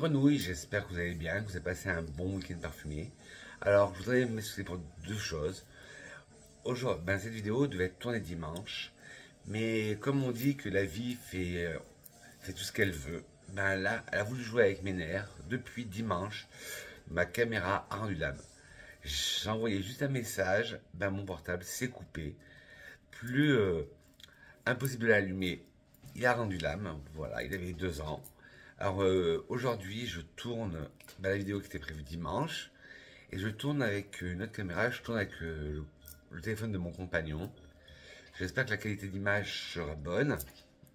Grenouille, j'espère que vous allez bien, que vous avez passé un bon week-end parfumé. Alors, je voudrais m'excuser pour deux choses. Aujourd'hui, cette vidéo devait être tournée dimanche, mais comme on dit que la vie fait tout ce qu'elle veut, là, elle a voulu jouer avec mes nerfs. Depuis dimanche, ma caméra a rendu l'âme. J'ai envoyé juste un message, mon portable s'est coupé. Plus impossible de l'allumer, il a rendu l'âme. Voilà, il avait 2 ans. Alors aujourd'hui, je tourne la vidéo qui était prévue dimanche et je tourne avec une autre caméra, je tourne avec le téléphone de mon compagnon. J'espère que la qualité d'image sera bonne.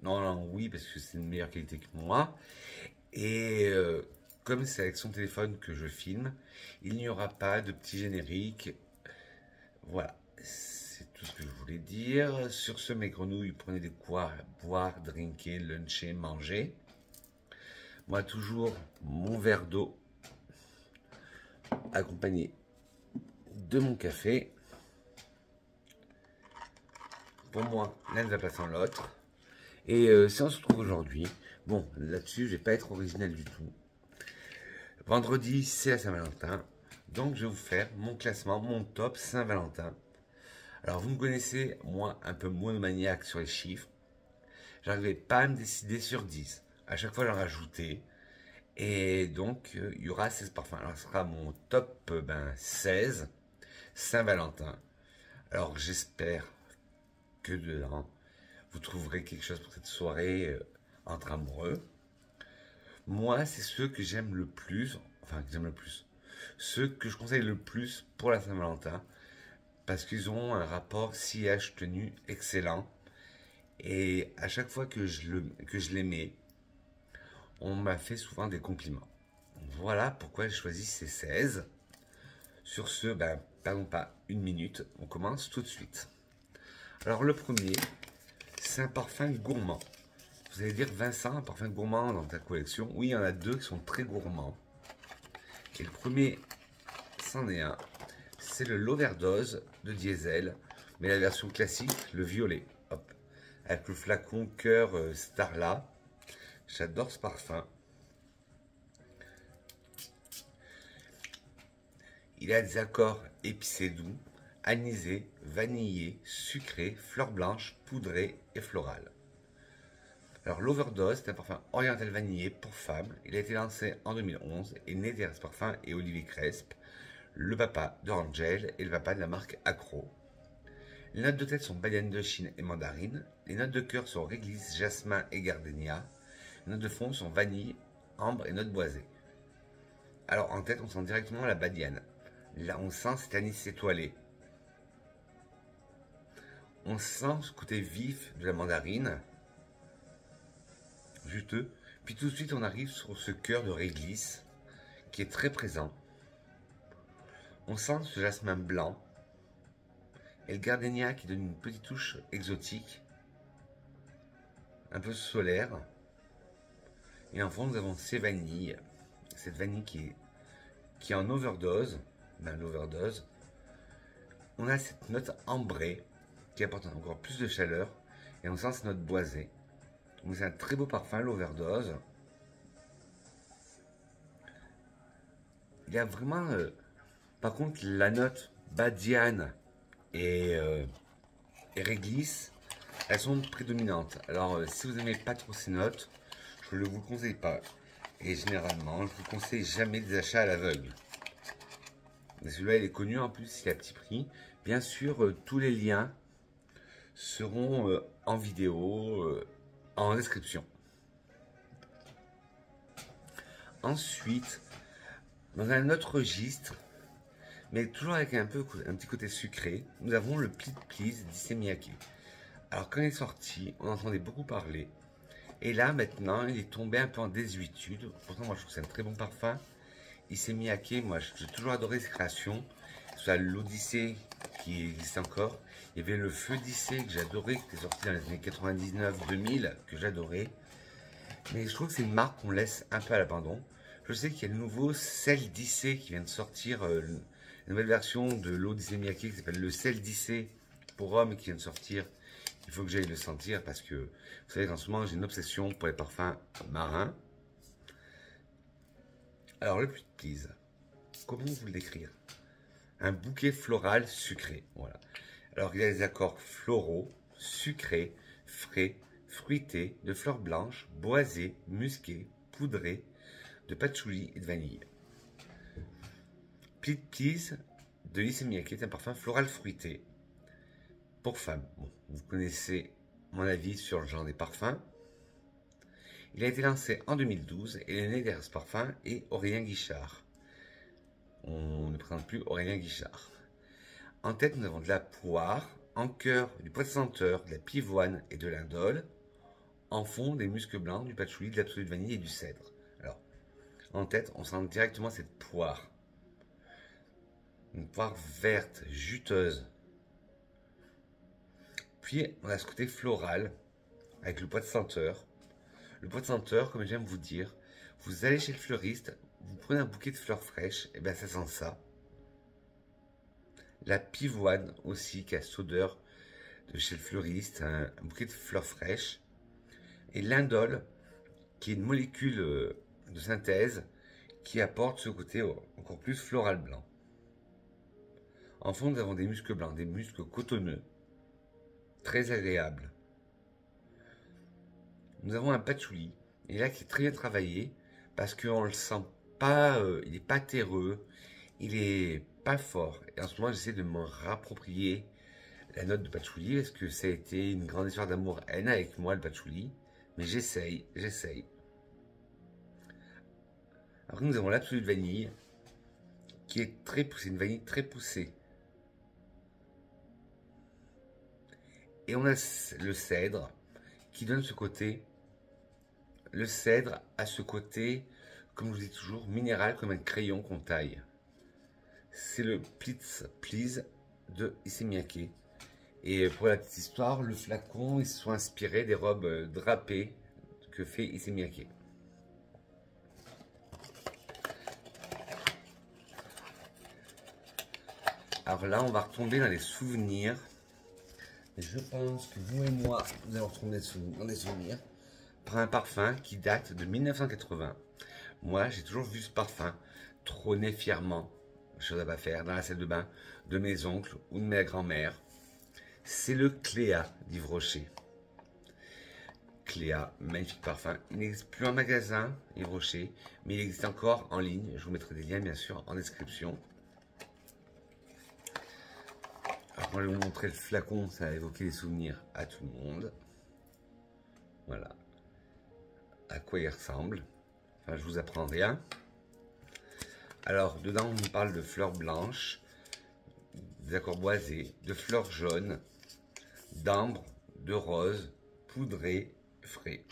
Non, oui, parce que c'est une meilleure qualité que moi. Et comme c'est avec son téléphone que je filme, il n'y aura pas de petit générique. Voilà, c'est tout ce que je voulais dire. Sur ce, mes grenouilles, prenez des quoi boire, drinker, luncher, manger. Moi, toujours mon verre d'eau accompagné de mon café. Pour moi, l'un ne va pas sans l'autre. Et si on se retrouve aujourd'hui, bon, là-dessus, je vais pas être original du tout. Vendredi, c'est la Saint-Valentin. Donc, je vais vous faire mon classement, mon top Saint-Valentin. Alors, vous me connaissez, moi, un peu monomaniaque sur les chiffres. J'arrivais pas à me décider sur 10. À chaque fois, j'en rajoutais. Et donc, il y aura 16 parfums. Alors, ce sera mon top 16 Saint-Valentin. Alors, j'espère que dedans, vous trouverez quelque chose pour cette soirée entre amoureux. Moi, c'est ceux que j'aime le plus, enfin, que j'aime le plus, ceux que je conseille le plus pour la Saint-Valentin, parce qu'ils ont un rapport sillage-tenue excellent. Et à chaque fois que je les mets, on m'a fait souvent des compliments. Voilà pourquoi j'ai choisi ces 16. Sur ce, perdons pas une minute, on commence tout de suite. Alors le premier, c'est un parfum gourmand. Vous allez dire, Vincent, un parfum gourmand dans ta collection? Oui, il y en a deux qui sont très gourmands. Et le premier, c'en est un. C'est le l'Overdose de Diesel, mais la version classique, le violet. Hop, avec le flacon cœur Starla. J'adore ce parfum. Il a des accords épicés doux, anisés, vanillés, sucrés, fleurs blanches, poudrées et florales. Alors l'Overdose, c'est un parfum oriental vanillé pour femmes. Il a été lancé en 2011 et né derrière ce parfum et Olivier Cresp, le papa d'Orangel et le papa de la marque Accro. Les notes de tête sont baleine de Chine et mandarine. Les notes de cœur sont réglisse, jasmin et gardénia. Les notes de fond sont vanille, ambre et notes boisées. Alors en tête, on sent directement la badiane. Là, on sent cet anis étoilé. On sent ce côté vif de la mandarine, juteux. Puis tout de suite, on arrive sur ce cœur de réglisse qui est très présent. On sent ce jasmin blanc et le gardénia qui donne une petite touche exotique, un peu solaire. Et en fond, nous avons ces vanilles, cette vanille qui est en overdose. L'overdose, on a cette note ambrée qui apporte encore plus de chaleur et on sent cette note boisée. Donc c'est un très beau parfum, l'Overdose. Il y a vraiment, par contre, la note badiane et réglisse, elles sont prédominantes. Alors, si vous n'aimez pas trop ces notes, je ne vous le conseille pas. Et généralement, je ne vous conseille jamais des achats à l'aveugle. Celui-là, il est connu, en plus, il est à petit prix. Bien sûr, tous les liens seront en vidéo, en description. Ensuite, dans un autre registre, mais toujours avec un petit côté sucré, nous avons le Please Please d'Issey Miyake. Alors quand il est sorti, on entendait beaucoup parler. Et là, maintenant, il est tombé un peu en désuétude. Pourtant, moi, je trouve que c'est un très bon parfum. Issey Miyake, moi j'ai toujours adoré ses créations, soit l'Odyssée qui existe encore, il y avait le Feu d'Issey que j'adorais, qui était sorti dans les années 99-2000, que j'adorais, mais je trouve que c'est une marque qu'on laisse un peu à l'abandon. Je sais qu'il y a le nouveau Sel d'Issey qui vient de sortir, la nouvelle version de l'Odyssée Miyake qui s'appelle le Sel d'Issey pour hommes qui vient de sortir. Il faut que j'aille le sentir parce que, vous savez, en ce moment j'ai une obsession pour les parfums marins. Alors, le Please Please, comment vous le décrire? Un bouquet floral sucré, voilà. Alors, il y a des accords floraux, sucrés, frais, fruités, de fleurs blanches, boisées, musquées, poudrées, de patchouli et de vanille. Please Please de Issey Miyake est un parfum floral fruité pour femmes. Bon, vous connaissez mon avis sur le genre des parfums. Il a été lancé en 2012 et le nez derrière ce parfum est Aurélien Guichard. On ne présente plus Aurélien Guichard. En tête, nous avons de la poire, en cœur du pois de senteur, de la pivoine et de l'indole. En fond, des muscs blancs, du patchouli, de l'absolu de vanille et du cèdre. Alors, en tête, on sent directement cette poire. Une poire verte, juteuse. Puis, on a ce côté floral, avec le pois de senteur. Le pois de senteur, comme j'aime vous dire, vous allez chez le fleuriste, vous prenez un bouquet de fleurs fraîches, et bien ça sent ça. La pivoine aussi, qui a cette odeur de chez le fleuriste, un bouquet de fleurs fraîches. Et l'indole, qui est une molécule de synthèse, qui apporte ce côté encore plus floral blanc. En fond, nous avons des muscs blancs, des muscs cotonneux, très agréables. Nous avons un patchouli, et là qui est très bien travaillé, parce qu'on le sent pas, il n'est pas terreux, il est pas fort. Et en ce moment, j'essaie de me rapproprier la note de patchouli, parce que ça a été une grande histoire d'amour-haine avec moi, le patchouli. Mais j'essaye. Après, nous avons l'absolu de vanille, qui est très poussée, une vanille très poussée. Et on a le cèdre, qui donne ce côté. Le cèdre a ce côté, comme je vous dis toujours, minéral, comme un crayon qu'on taille. C'est le Please Please de Issey Miyake. Et pour la petite histoire, le flacon, ils se sont inspirés des robes drapées que fait Issey Miyake. Alors là, on va retomber dans les souvenirs. Et je pense que vous et moi, nous allons retomber dans des souvenirs par un parfum qui date de 1980. Moi, j'ai toujours vu ce parfum trôner fièrement, chose à pas faire, dans la salle de bain de mes oncles ou de ma grand-mère. C'est le Cléa d'Yves Rocher. Cléa, magnifique parfum. Il n'existe plus en magasin, Yves Rocher, mais il existe encore en ligne. Je vous mettrai des liens, bien sûr, en description. Alors, quand je vais vous montrer le flacon, ça a évoqué des souvenirs à tout le monde. Voilà. À quoi il ressemble. Enfin, je vous apprends rien. Alors, dedans, on nous parle de fleurs blanches, des accords boisés, de fleurs jaunes, d'ambre, de rose, poudré, frais.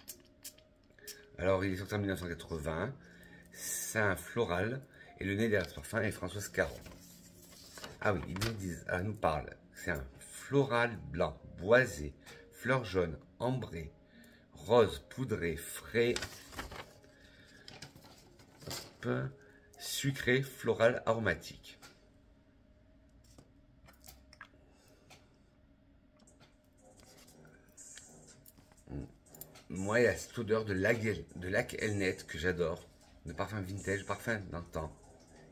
Alors, il est sorti en 1980. C'est un floral. Et le nez derrière ce parfum est Françoise Caron. Ah oui, ils nous parlent. C'est un floral blanc, boisé, fleurs jaunes, ambrées, rose, poudré, frais, sucré, floral, aromatique. Moi, il y a cette odeur de lac Elnet que j'adore, de parfum vintage, parfum d'antan.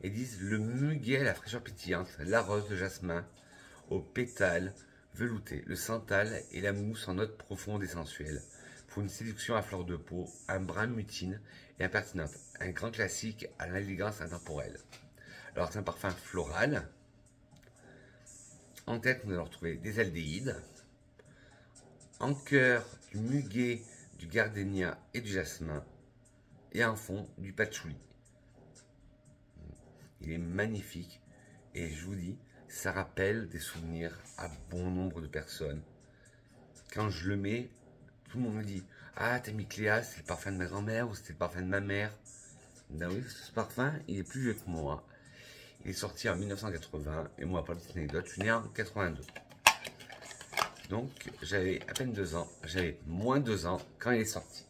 Ils disent le muguet à la fraîcheur pétillante, la rose, le jasmin, aux pétales veloutés, le santal et la mousse en notes profondes et sensuelles. Pour une séduction à fleur de peau, un brin mutine et impertinente. Un grand classique à l'élégance intemporelle. Alors c'est un parfum floral. En tête, nous allons retrouver des aldéhydes. En cœur, du muguet, du gardénia et du jasmin. Et en fond, du patchouli. Il est magnifique. Et je vous dis, ça rappelle des souvenirs à bon nombre de personnes. Quand je le mets, tout le monde me dit « Ah, t'as mis Cléa, c'est le parfum de ma grand-mère ou c'était le parfum de ma mère ?» Ben oui, ce parfum, il est plus vieux que moi. Il est sorti en 1980 et moi, pour la petite anecdote, je suis né en 82. Donc, j'avais à peine 2 ans, j'avais moins 2 ans quand il est sorti.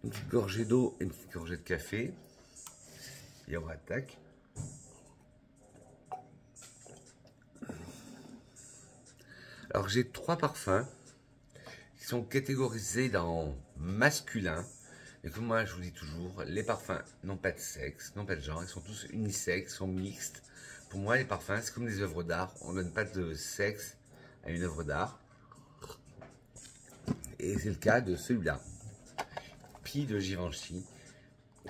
Une petite gorgée d'eau et une petite gorgée de café. Et on attaque. Alors, j'ai 3 parfums qui sont catégorisés dans masculin. Et comme moi je vous dis toujours, les parfums n'ont pas de sexe, n'ont pas de genre, ils sont tous unisexes, sont mixtes. Pour moi les parfums c'est comme des œuvres d'art, on ne donne pas de sexe à une œuvre d'art. Et c'est le cas de celui-là, Pi de Givenchy,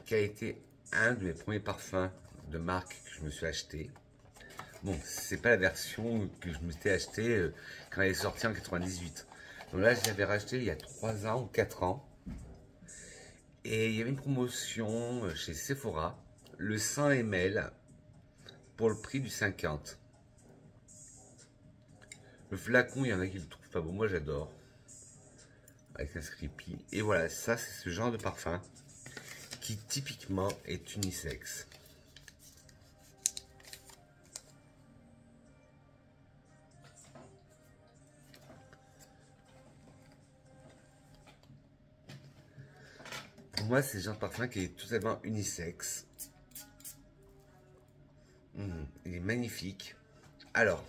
qui a été un de mes premiers parfums de marque que je me suis acheté. Bon, c'est pas la version que je me suis acheté quand elle est sortie en 98. Donc là, je l'avais racheté il y a 3 ans ou 4 ans. Et il y avait une promotion chez Sephora, le 100 ml pour le prix du 50. Le flacon, il y en a qui le trouvent pas beau, moi j'adore. Avec un scripy. Et voilà, ça c'est ce genre de parfum qui typiquement est unisexe. Pour moi, c'est le genre de parfum qui est totalement unisexe. Il est magnifique. Alors,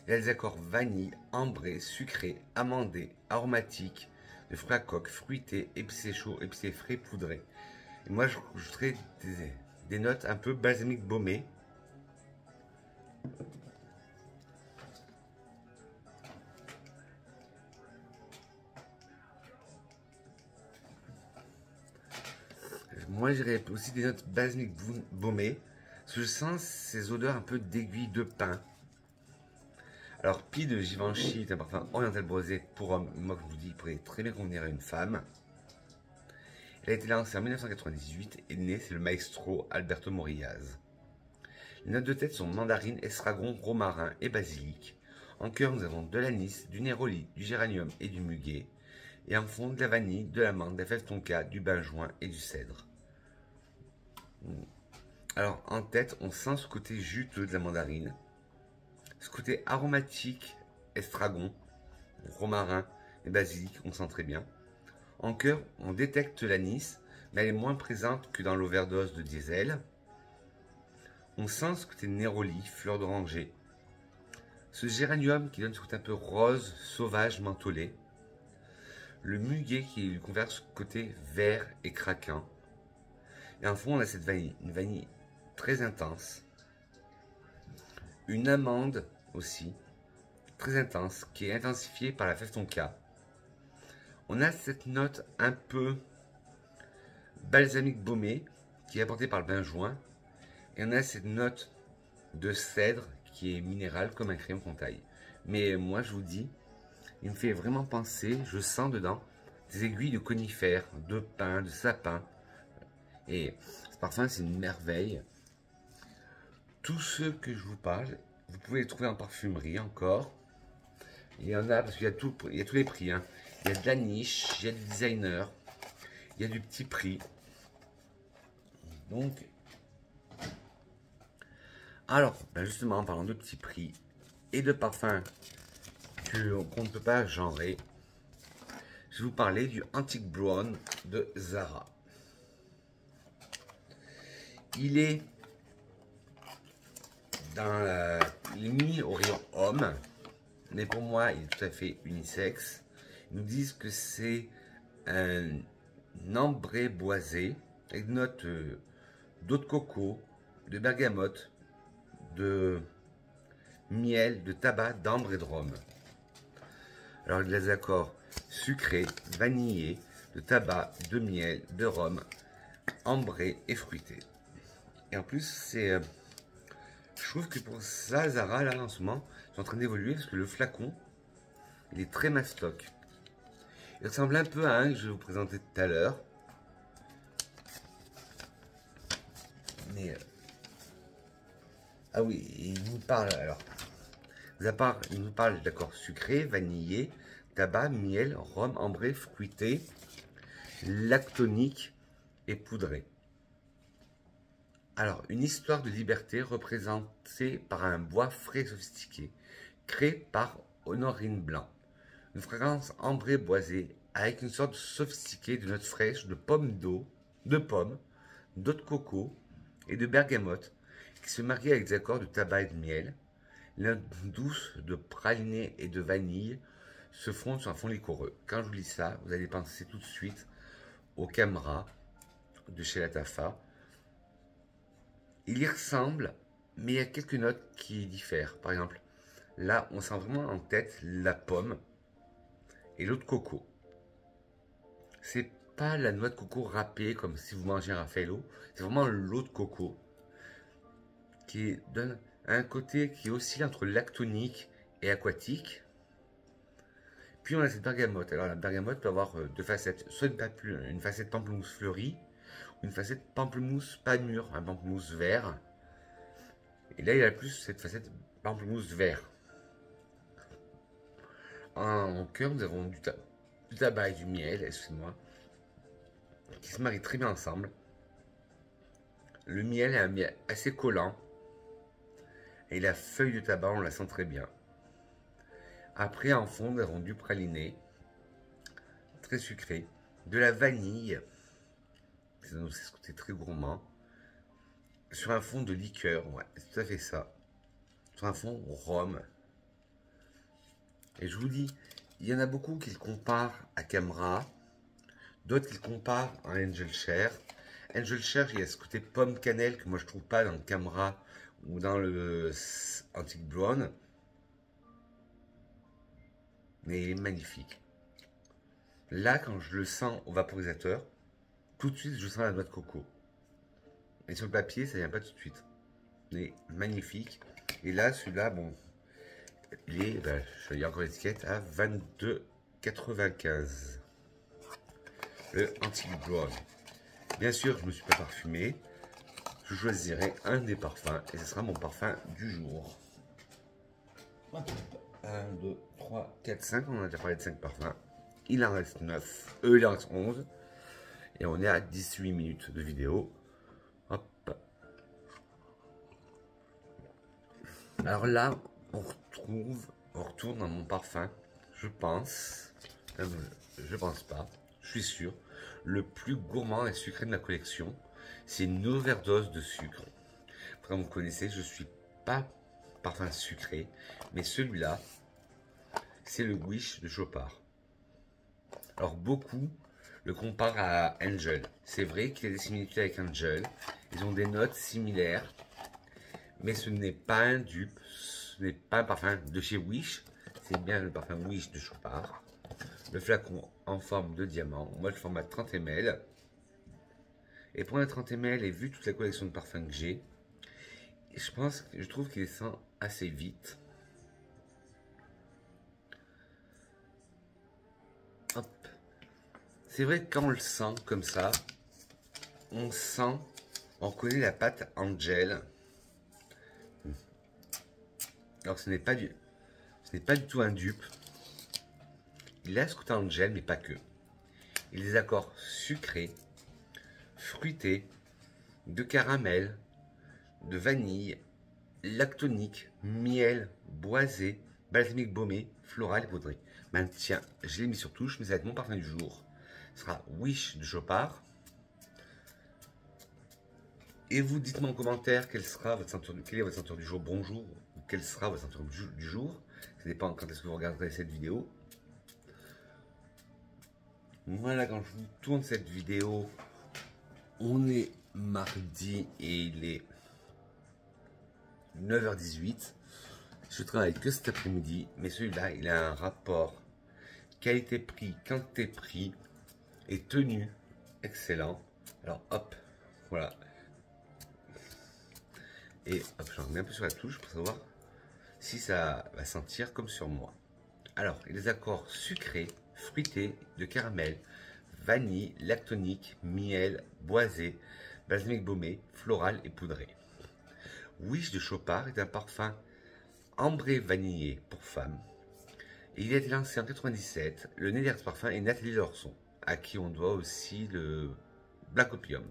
il y a des accords vanille, ambré, sucré, amandé, aromatique, de fruits à coque, fruité, épicé chaud, épicé frais, poudré. Et moi, je rajouterais des notes un peu balsamique baumé. Moi, j'irais aussi des notes balsamique baumé. Parce que je sens ces odeurs un peu d'aiguille de pin. Alors, Pi de Givenchy est un parfum oriental boisé pour homme. Moi, je vous dis, il pourrait très bien convenir à une femme. Elle a été lancée en 1998 et né, c'est le maestro Alberto Morillas. Les notes de tête sont mandarine, estragon, romarin et basilic. En cœur, nous avons de l'anis, du néroli, du géranium et du muguet. Et en fond, de la vanille, de l'amande, de la fève tonka, du benjoin et du cèdre. Alors, en tête, on sent ce côté juteux de la mandarine. Ce côté aromatique, estragon, romarin et basilic, on sent très bien. En cœur, on détecte l'anis, mais elle est moins présente que dans l'overdose de diesel. On sent ce côté néroli, fleur d'oranger. Ce géranium qui donne ce côté un peu rose, sauvage, mentholé. Le muguet qui lui confère ce côté vert et craquant. Et en fond, on a cette vanille, une vanille très intense. Une amande aussi, très intense, qui est intensifiée par la fève tonka. On a cette note un peu balsamique baumé, qui est apportée par le benjoin. Et on a cette note de cèdre, qui est minérale comme un crayon qu'on taille. Mais moi, je vous dis, il me fait vraiment penser, je sens dedans, des aiguilles de conifères, de pin, de sapin. Et ce parfum, c'est une merveille. Tous ceux que je vous parle, vous pouvez les trouver en parfumerie encore. Il y en a, parce qu'il y a tous les prix. Hein. Il y a de la niche, il y a du designer, il y a du petit prix. Donc, alors, ben justement, en parlant de petit prix et de parfums qu'on ne peut pas genrer, je vais vous parler du Antique Brown de Zara. Il est dans il est mis au rayon homme, mais pour moi, il est tout à fait unisexe. Ils nous disent que c'est un ambré boisé avec des notes d'eau de coco, de bergamote, de miel, de tabac, d'ambre et de rhum. Alors, il y a des accords sucrés, vanillés, de tabac, de miel, de rhum, ambré et fruité. Et en plus, c'est... je trouve que pour ça, Zara, là, en ce moment, est en train d'évoluer parce que le flacon, il est très mastoc. Il ressemble un peu à un que je vais vous présenter tout à l'heure. Mais... ah oui, il nous parle, alors... il nous parle d'accords sucrés, vanillés, tabac, miel, rhum, ambré, fruité, lactonique et poudré. Alors, une histoire de liberté représentée par un bois frais et sophistiqué, créé par Honorine Blanc. Une fragrance ambrée boisée avec une sorte de sophistiqué de notes fraîches, de pommes d'eau, d'eau de coco et de bergamote qui se marient avec des accords de tabac et de miel. Les notes douces de praliné et de vanille se fondent sur un fond liquoreux. Quand je vous lis ça, vous allez penser tout de suite au Camera de chez Latafa. Il y ressemble, mais il y a quelques notes qui diffèrent. Par exemple, là, on sent vraiment en tête la pomme et l'eau de coco. C'est pas la noix de coco râpée comme si vous mangez un Raffaello. C'est vraiment l'eau de coco qui donne un côté qui oscille entre lactonique et aquatique. Puis on a cette bergamote. Alors la bergamote peut avoir deux facettes, soit une facette pamplemousse fleurie, ou une facette pamplemousse pas mûr, un pamplemousse vert. Et là il a plus cette facette pamplemousse vert. En cœur nous avons du tabac et du miel, excusez-moi, qui se marient très bien ensemble. Le miel est un miel assez collant. Et la feuille de tabac, on la sent très bien. Après, en fond, nous avons du praliné, très sucré, de la vanille, c'est ce côté très gourmand, sur un fond de liqueur, ouais, c'est tout à fait ça, sur un fond rhum. Et je vous dis, il y en a beaucoup qui le comparent à Camera, d'autres qui le comparent à Angel Share. Angel Share, il y a ce côté pomme cannelle que moi je trouve pas dans le Camera ou dans le Antique Blonde. Mais il est magnifique. Là, quand je le sens au vaporisateur, tout de suite, je sens la noix de coco. Et sur le papier, ça vient pas tout de suite. Il est magnifique. Et là, celui-là, bon, il est, je vais encore l'étiquette, à 22,95. Le Antique Blonde. Bien sûr, je ne me suis pas parfumé. Je choisirai un des parfums et ce sera mon parfum du jour. 1, 2, 3, 4, 5. On a déjà parlé de 5 parfums. Il en reste 9. Il en reste 11. Et on est à 18 minutes de vidéo. Hop. Alors là, on retourne dans mon parfum. Je pense pas. Je suis sûr. Le plus gourmand et sucré de ma collection. C'est une overdose de sucre. Comme vous connaissez, je suis pas parfum sucré. Mais celui-là, c'est le Wish de Chopard. Alors beaucoup le comparent à Angel. C'est vrai qu'il y a des similitudes avec Angel. Ils ont des notes similaires. Mais ce n'est pas un dupe. Ce n'est pas un parfum de chez Wish. C'est bien le parfum Wish de Chopard. Le flacon en forme de diamant. Moi, le format 30 ml. Et pour un 30 ml, et vu toute la collection de parfums que j'ai, je trouve qu'il sent assez vite. Hop. C'est vrai que quand on le sent comme ça, on reconnaît la pâte Angel. Alors ce n'est pas du tout un dupe. Il a ce côté Angel, mais pas que. Il a des accords sucrés, fruités, de caramel, de vanille, lactonique, miel, boisé, balsamique baumé, floral et poudré. Ben tiens, je l'ai mis sur touche, mais ça va être mon parfum du jour. Ce sera Wish de Chopard. Et vous dites-moi en commentaire quelle est votre senteur du jour, bonjour, ou quelle sera votre senteur du jour. Ça dépend quand est-ce que vous regarderez cette vidéo. Voilà, quand je vous tourne cette vidéo, on est mardi et il est 9h18. Je travaille que cet après-midi, mais celui-là, il a un rapport qualité-prix, quantité-prix et tenue excellent. Alors hop, voilà. Et hop, j'en remets un peu sur la touche pour savoir si ça va sentir comme sur moi. Alors, il y a des accords sucrés, fruités, de caramel, vanille, lactonique, miel, boisé, balsamique baumé, floral et poudré. Wish de Chopard est un parfum ambré vanillé pour femmes. Et il a été lancé en 1997. Le nez derrière ce parfum est Nathalie Lorson, à qui on doit aussi le Black Opium.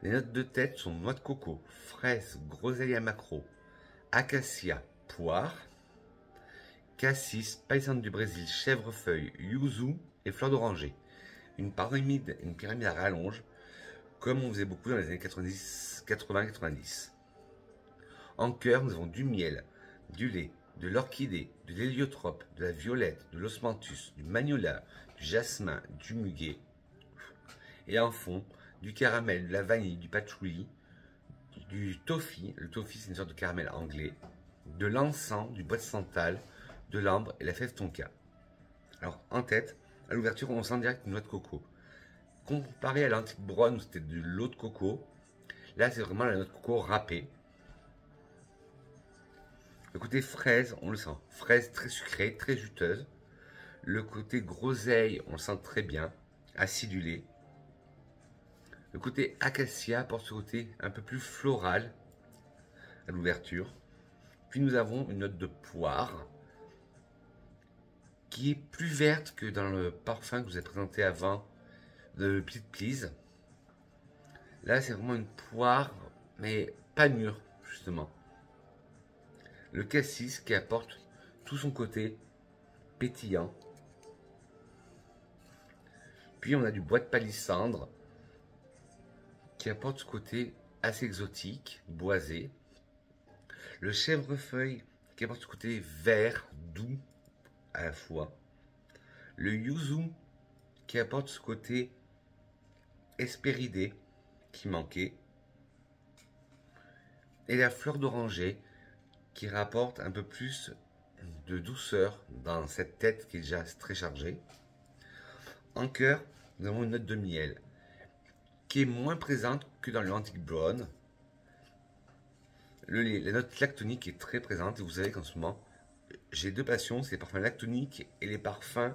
Les notes de tête sont noix de coco, fraise, groseille à maquereau, acacia, poire, cassis, paysane du Brésil, chèvrefeuille, yuzu et fleur d'oranger. Une pyramide à rallonge, comme on faisait beaucoup dans les années 80-90. En cœur, nous avons du miel, du lait, de l'orchidée, de l'héliotrope, de la violette, de l'osmanthus, du magnolia, du jasmin, du muguet, Et en fond, du caramel, de la vanille, du patchouli, du toffee. Le toffee, c'est une sorte de caramel anglais. De l'encens, du bois de santal, de l'ambre et la fève tonka. Alors, en tête, à l'ouverture, on sent direct une noix de coco. Comparé à l'antique brown où c'était de l'eau de coco, là, c'est vraiment la noix de coco râpée. Le côté fraise, on le sent. Fraise très sucrée, très juteuse. Le côté groseille, on le sent très bien. Acidulé. Le côté acacia apporte ce côté un peu plus floral à l'ouverture. Puis nous avons une note de poire qui est plus verte que dans le parfum que je vous ai présenté avant, de Please Please. Là, c'est vraiment une poire, mais pas mûre, justement. Le cassis qui apporte tout son côté pétillant. Puis on a du bois de palissandre qui apporte ce côté assez exotique, boisé. Le chèvrefeuille qui apporte ce côté vert, doux à la fois. Le yuzu qui apporte ce côté hespéridé qui manquait. Et la fleur d'oranger qui rapporte un peu plus de douceur dans cette tête qui est déjà très chargée. En cœur, nous avons une note de miel qui est moins présente que dans le Antique Brown. La note lactonique est très présente et vous savez qu'en ce moment, j'ai deux passions, c'est les parfums lactoniques et les parfums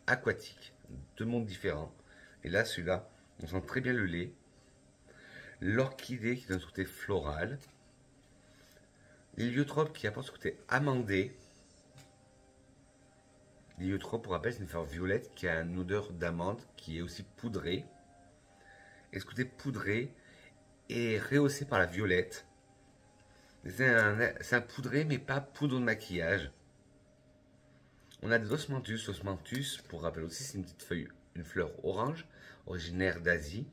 aquatiques. Deux mondes différents. Et là, celui-là, on sent très bien le lait. L'orchidée qui donne ce côté floral. L'héliotrope qui apporte ce côté amandé. L'héliotrope, pour rappel, c'est une fleur violette qui a une odeur d'amande qui est aussi poudrée. Et ce côté poudré est rehaussé par la violette. C'est un poudré, mais pas poudre de maquillage. On a de l'osmanthus. L'osmanthus, pour rappel aussi, c'est une petite feuille, une fleur orange, originaire d'Asie,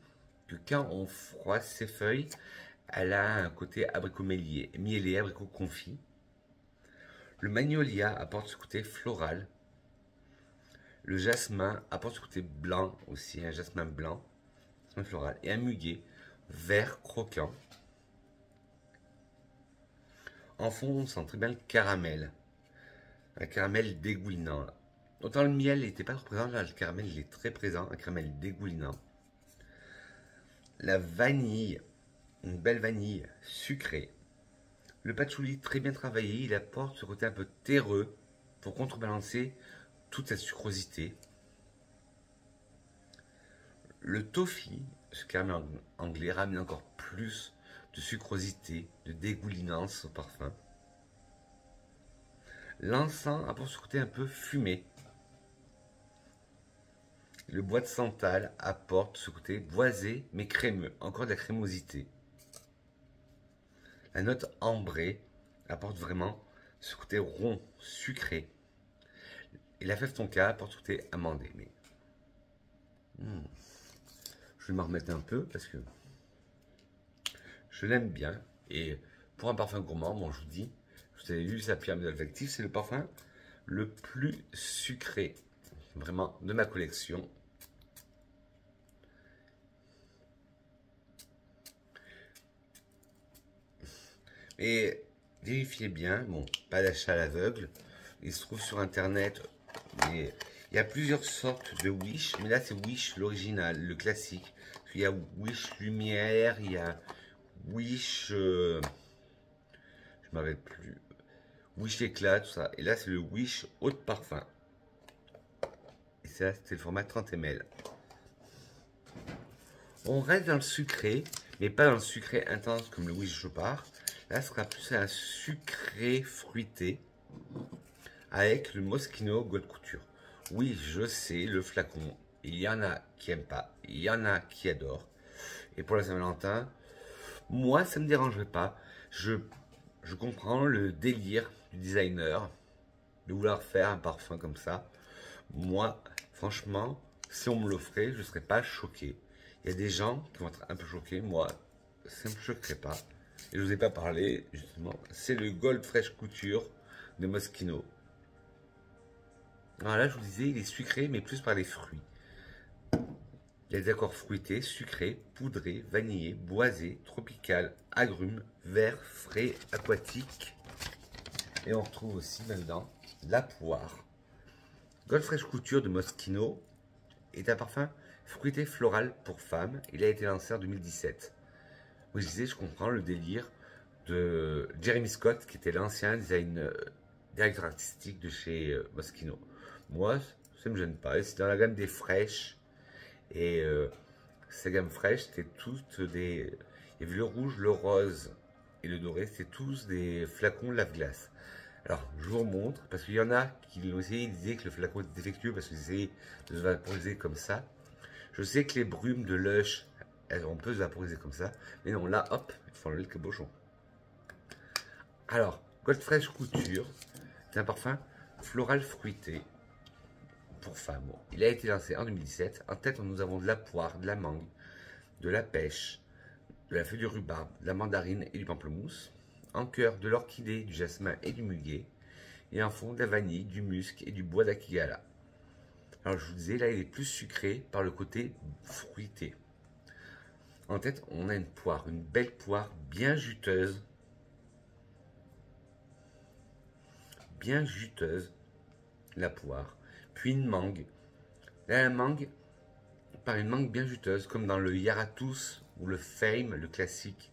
que quand on froisse ses feuilles, elle a un côté abricot mielé, abricot confit. Le magnolia apporte ce côté floral. Le jasmin apporte ce côté blanc aussi, un jasmin blanc, jasmin floral. Et un muguet vert croquant. En fond, on sent très bien le caramel. Un caramel dégoulinant. Là. Autant le miel n'était pas trop présent, là le caramel il est très présent, un caramel dégoulinant. La vanille, une belle vanille sucrée. Le patchouli très bien travaillé, il apporte ce côté un peu terreux pour contrebalancer toute cette sucrosité. Le toffee, ce caramel anglais, ramène encore plus de sucrosité, de dégoulinance au parfum. L'encens apporte ce côté un peu fumé. Le bois de santal apporte ce côté boisé mais crémeux, encore de la crémosité. La note ambrée apporte vraiment ce côté rond, sucré. Et la fève tonka apporte ce côté amandé. Mais je vais m'en remettre un peu parce que je l'aime bien. Et pour un parfum gourmand, bon, je vous dis, vous avez vu sa pyramide olfactive, c'est le parfum le plus sucré, vraiment, de ma collection. Et vérifiez bien, bon, pas d'achat à l'aveugle. Il se trouve sur internet, mais il y a plusieurs sortes de Wish, mais là c'est Wish l'original, le classique. Il y a Wish Lumière, il y a Wish, je ne m'en rappelle plus, Wish Éclat, tout ça. Et là c'est le Wish Haut de Parfum. Et ça, c'était le format 30 ml. On reste dans le sucré, mais pas dans le sucré intense comme le Wish Chopard. Là, ce sera plus un sucré fruité avec le Moschino Gold Couture. Oui, je sais, le flacon, il y en a qui n'aiment pas, il y en a qui adorent. Et pour la Saint-Valentin, moi, ça ne me dérangerait pas. Je comprends le délire du designer de vouloir faire un parfum comme ça. Moi, franchement, si on me l'offrait, je ne serais pas choqué. Il y a des gens qui vont être un peu choqués. Moi, ça ne me choquerait pas. Et je ne vous ai pas parlé, justement. C'est le Gold Fresh Couture de Moschino. Alors là, je vous disais, il est sucré, mais plus par les fruits. Il y a des accords fruités, sucrés, poudrés, vanillés, boisés, tropical, agrumes, vert, frais, aquatique. Et on retrouve aussi là-dedans la poire. Gold Fresh Couture de Moschino est un parfum fruité floral pour femmes. Il a été lancé en 2017. Moi je disais, je comprends le délire de Jeremy Scott, qui était l'ancien directeur artistique de chez Moschino. Moi, ça ne me gêne pas. C'est dans la gamme des fraîches. Et ces gammes fraîches, c'était toutes des... Il y avait le rouge, le rose et le doré, c'était tous des flacons lave-glace. Alors, je vous remontre, parce qu'il y en a qui l'ont essayé, ils disaient que le flacon était défectueux parce qu'ils essayaient de se vaporiser comme ça. Je sais que les brumes de Lush, on peut se vaporiser comme ça, mais non, là, hop, il faut enlever le cabochon. Alors, Gold Fresh Couture, c'est un parfum floral fruité pour femmes. Il a été lancé en 2017. En tête, nous avons de la poire, de la mangue, de la pêche, de la feuille de rhubarbe, de la mandarine et du pamplemousse. En cœur, de l'orchidée, du jasmin et du muguet. Et en fond, de la vanille, du musc et du bois d'Akigala. Alors, je vous disais, là, il est plus sucré par le côté fruité. En tête, on a une poire, une belle poire bien juteuse. Bien juteuse, la poire. Puis une mangue. Là, la mangue, par une mangue bien juteuse, comme dans le Yaratus ou le Fame, le classique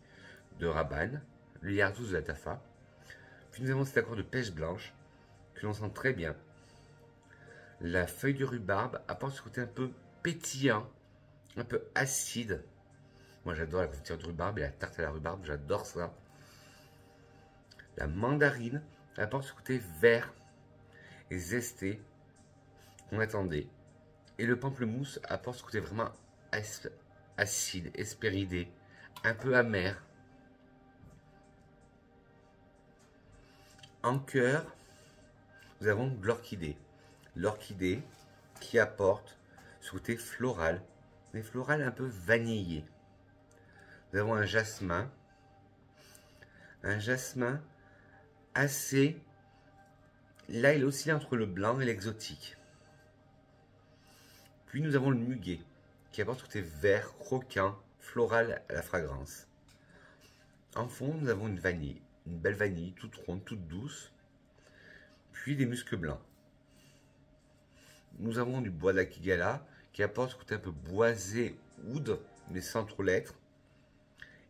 de Rabanne, le Yaratus de la Tafa. Puis nous avons cet accord de pêche blanche, que l'on sent très bien. La feuille de rhubarbe apporte ce côté un peu pétillant, un peu acide. Moi j'adore la confiture de rhubarbe et la tarte à la rhubarbe, j'adore ça. La mandarine apporte ce côté vert et zesté qu'on attendait. Et le pamplemousse apporte ce côté vraiment acide, hespéridé, un peu amer. En cœur, nous avons de l'orchidée. L'orchidée qui apporte ce côté floral, mais floral un peu vanillé. Nous avons un jasmin assez... Là, il est aussi entre le blanc et l'exotique. Puis nous avons le muguet, qui apporte ce côté vert, croquant, floral à la fragrance. En fond, nous avons une vanille, une belle vanille, toute ronde, toute douce. Puis des muscs blancs. Nous avons du bois d'Akigala, qui apporte ce côté un peu boisé, oud, mais sans trop l'être.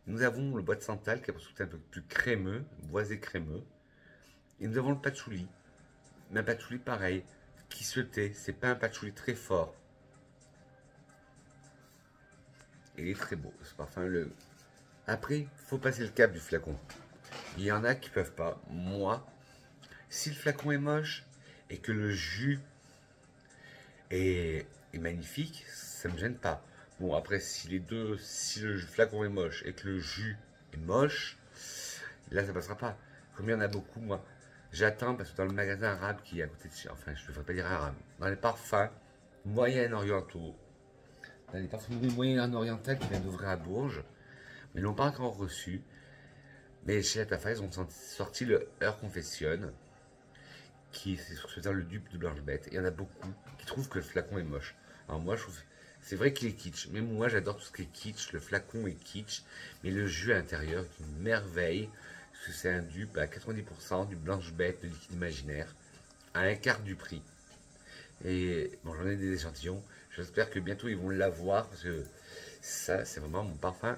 Nous avons le bois de santal, qui apporte ce côté un peu plus crémeux, boisé crémeux. Et nous avons le patchouli. Mais un patchouli pareil, qui se tait, c'est pas un patchouli très fort. Il est très beau ce parfum. Après, il faut passer le cap du flacon. Il y en a qui peuvent pas. Moi, si le flacon est moche et que le jus est magnifique, ça me gêne pas. Bon, après, si le flacon est moche et que le jus est moche, là, ça passera pas. Comme il y en a beaucoup, moi, j'attends parce que dans le magasin arabe qui est à côté de chez... Enfin, je ne devrais pas dire arabe. Dans les parfums moyen-orientaux, dans les parfumeries moyen-orientales qui viennent d'ouvrir à Bourges, mais ils l'ont pas encore reçu. Mais chez la Tafa, ils ont sorti le Heure Confession, qui est sur le dupe de Blanche Bête. Et il y en a beaucoup qui trouvent que le flacon est moche. Alors moi, je trouve... C'est vrai qu'il est kitsch. Même moi, j'adore tout ce qui est kitsch. Le flacon est kitsch. Mais le jus à l'intérieur est une merveille. Parce que c'est un dupe à 90% du Blanche Bête de liquide imaginaire. À un quart du prix. Et bon, j'en ai des échantillons. J'espère que bientôt ils vont l'avoir. Parce que ça, c'est vraiment mon parfum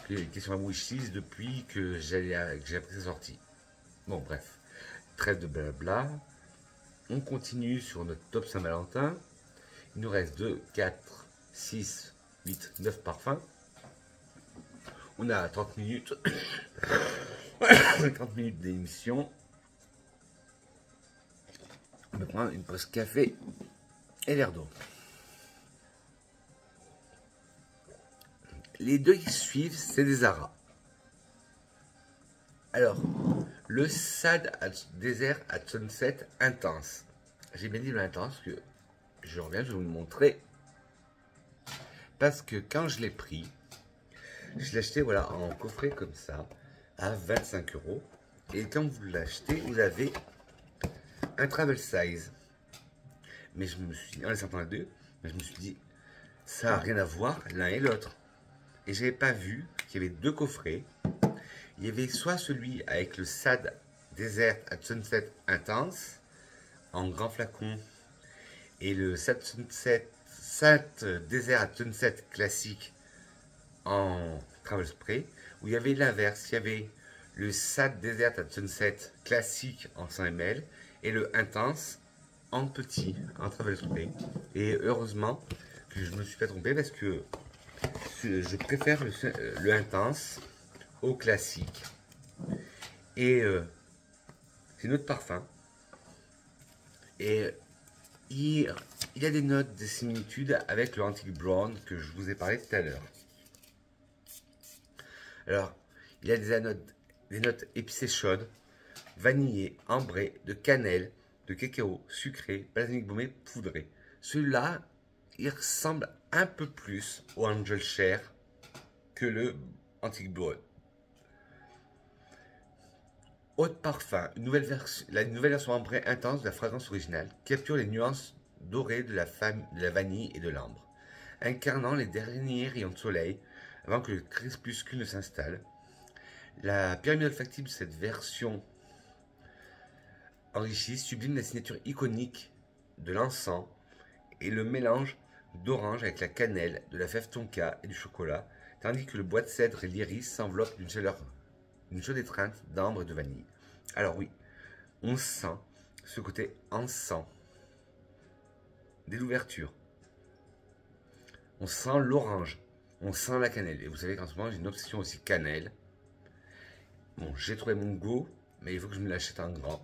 qui est sur ma wishlist depuis que j'ai appris sa sortie. Bon, bref. Trêve de blabla. On continue sur notre top Saint-Valentin. Il nous reste 2, 4, 6, 8, 9 parfums. On a 30 minutes. 30 minutes d'émission. On va prendre une pause café et l'air d'eau. Les deux qui suivent, c'est des Zara. Alors, le Sad Desert at Sunset Intense. J'ai bien dit l'intense parce que je reviens, je vais vous le montrer. Parce que quand je l'ai pris, je l'ai acheté voilà, en coffret comme ça, à 25 €. Et quand vous l'achetez, vous avez un travel size. Mais je me suis dit, en les sortant à deux, mais je me suis dit, ça n'a rien à voir l'un et l'autre. Et j'avais pas vu qu'il y avait deux coffrets. Il y avait soit celui avec le SAD Desert at Sunset Intense en grand flacon et le SAD Desert at Sunset classique en travel spray, où il y avait l'inverse. Il y avait le SAD Desert at Sunset classique en 100 ml et le Intense en petit, en travel spray. Et heureusement que je ne me suis pas trompé parce que je préfère le Intense au classique. Et c'est notre parfum. Et il y a des notes de similitude avec le Antique Brown que je vous ai parlé tout à l'heure. Alors, il y a des notes épicées chaudes, vanillées, ambrées, de cannelle, de cacao, sucré, balsamique baumé, poudré. Celui-là, il ressemble un peu plus au Angel Share que le Antique Brown. Eau de parfum, la nouvelle version ambrée intense de la fragrance originale capture les nuances dorées de la vanille et de l'ambre, incarnant les derniers rayons de soleil avant que le crépuscule ne s'installe. La pyramide olfactive de cette version enrichie sublime la signature iconique de l'encens et le mélange d'orange avec la cannelle, de la fève tonka et du chocolat, tandis que le bois de cèdre et l'iris s'enveloppent d'une chaude étreinte d'ambre et de vanille. Alors oui, on sent ce côté encens dès l'ouverture. On sent l'orange, on sent la cannelle. Et vous savez qu'en ce moment, j'ai une obsession aussi cannelle. Bon, j'ai trouvé mon go, mais il faut que je me l'achète en grand.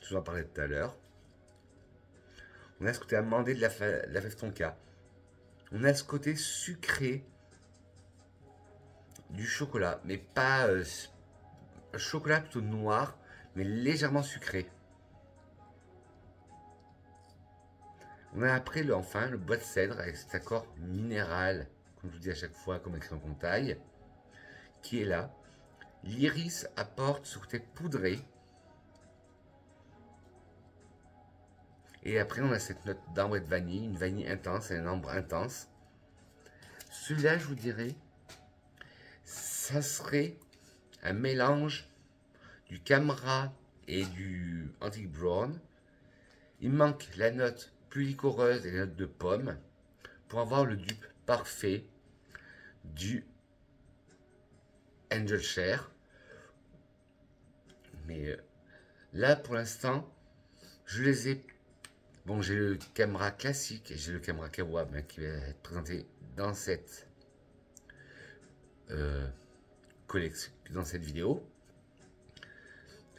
Je vous en parlais tout à l'heure. On a ce côté amandé de la fève tonka. On a ce côté sucré du chocolat, mais pas chocolat plutôt noir, mais légèrement sucré. On a après enfin le bois de cèdre avec cet accord minéral, comme je vous dis à chaque fois, comme écrit en contail, qui est là. L'iris apporte ce côté poudré. Et après, on a cette note d'ambre et de vanille, une vanille intense et un ambre intense. Celui-là, je vous dirais, ça serait un mélange du Camera et du Antique Brown. Il manque la note plus liquoreuse et la note de pomme pour avoir le dupe parfait du Angel Share. Mais là, pour l'instant, je les ai. Bon, j'ai le Camera classique et j'ai le Camera Kawa qui va être présenté dans cette collection, dans cette vidéo.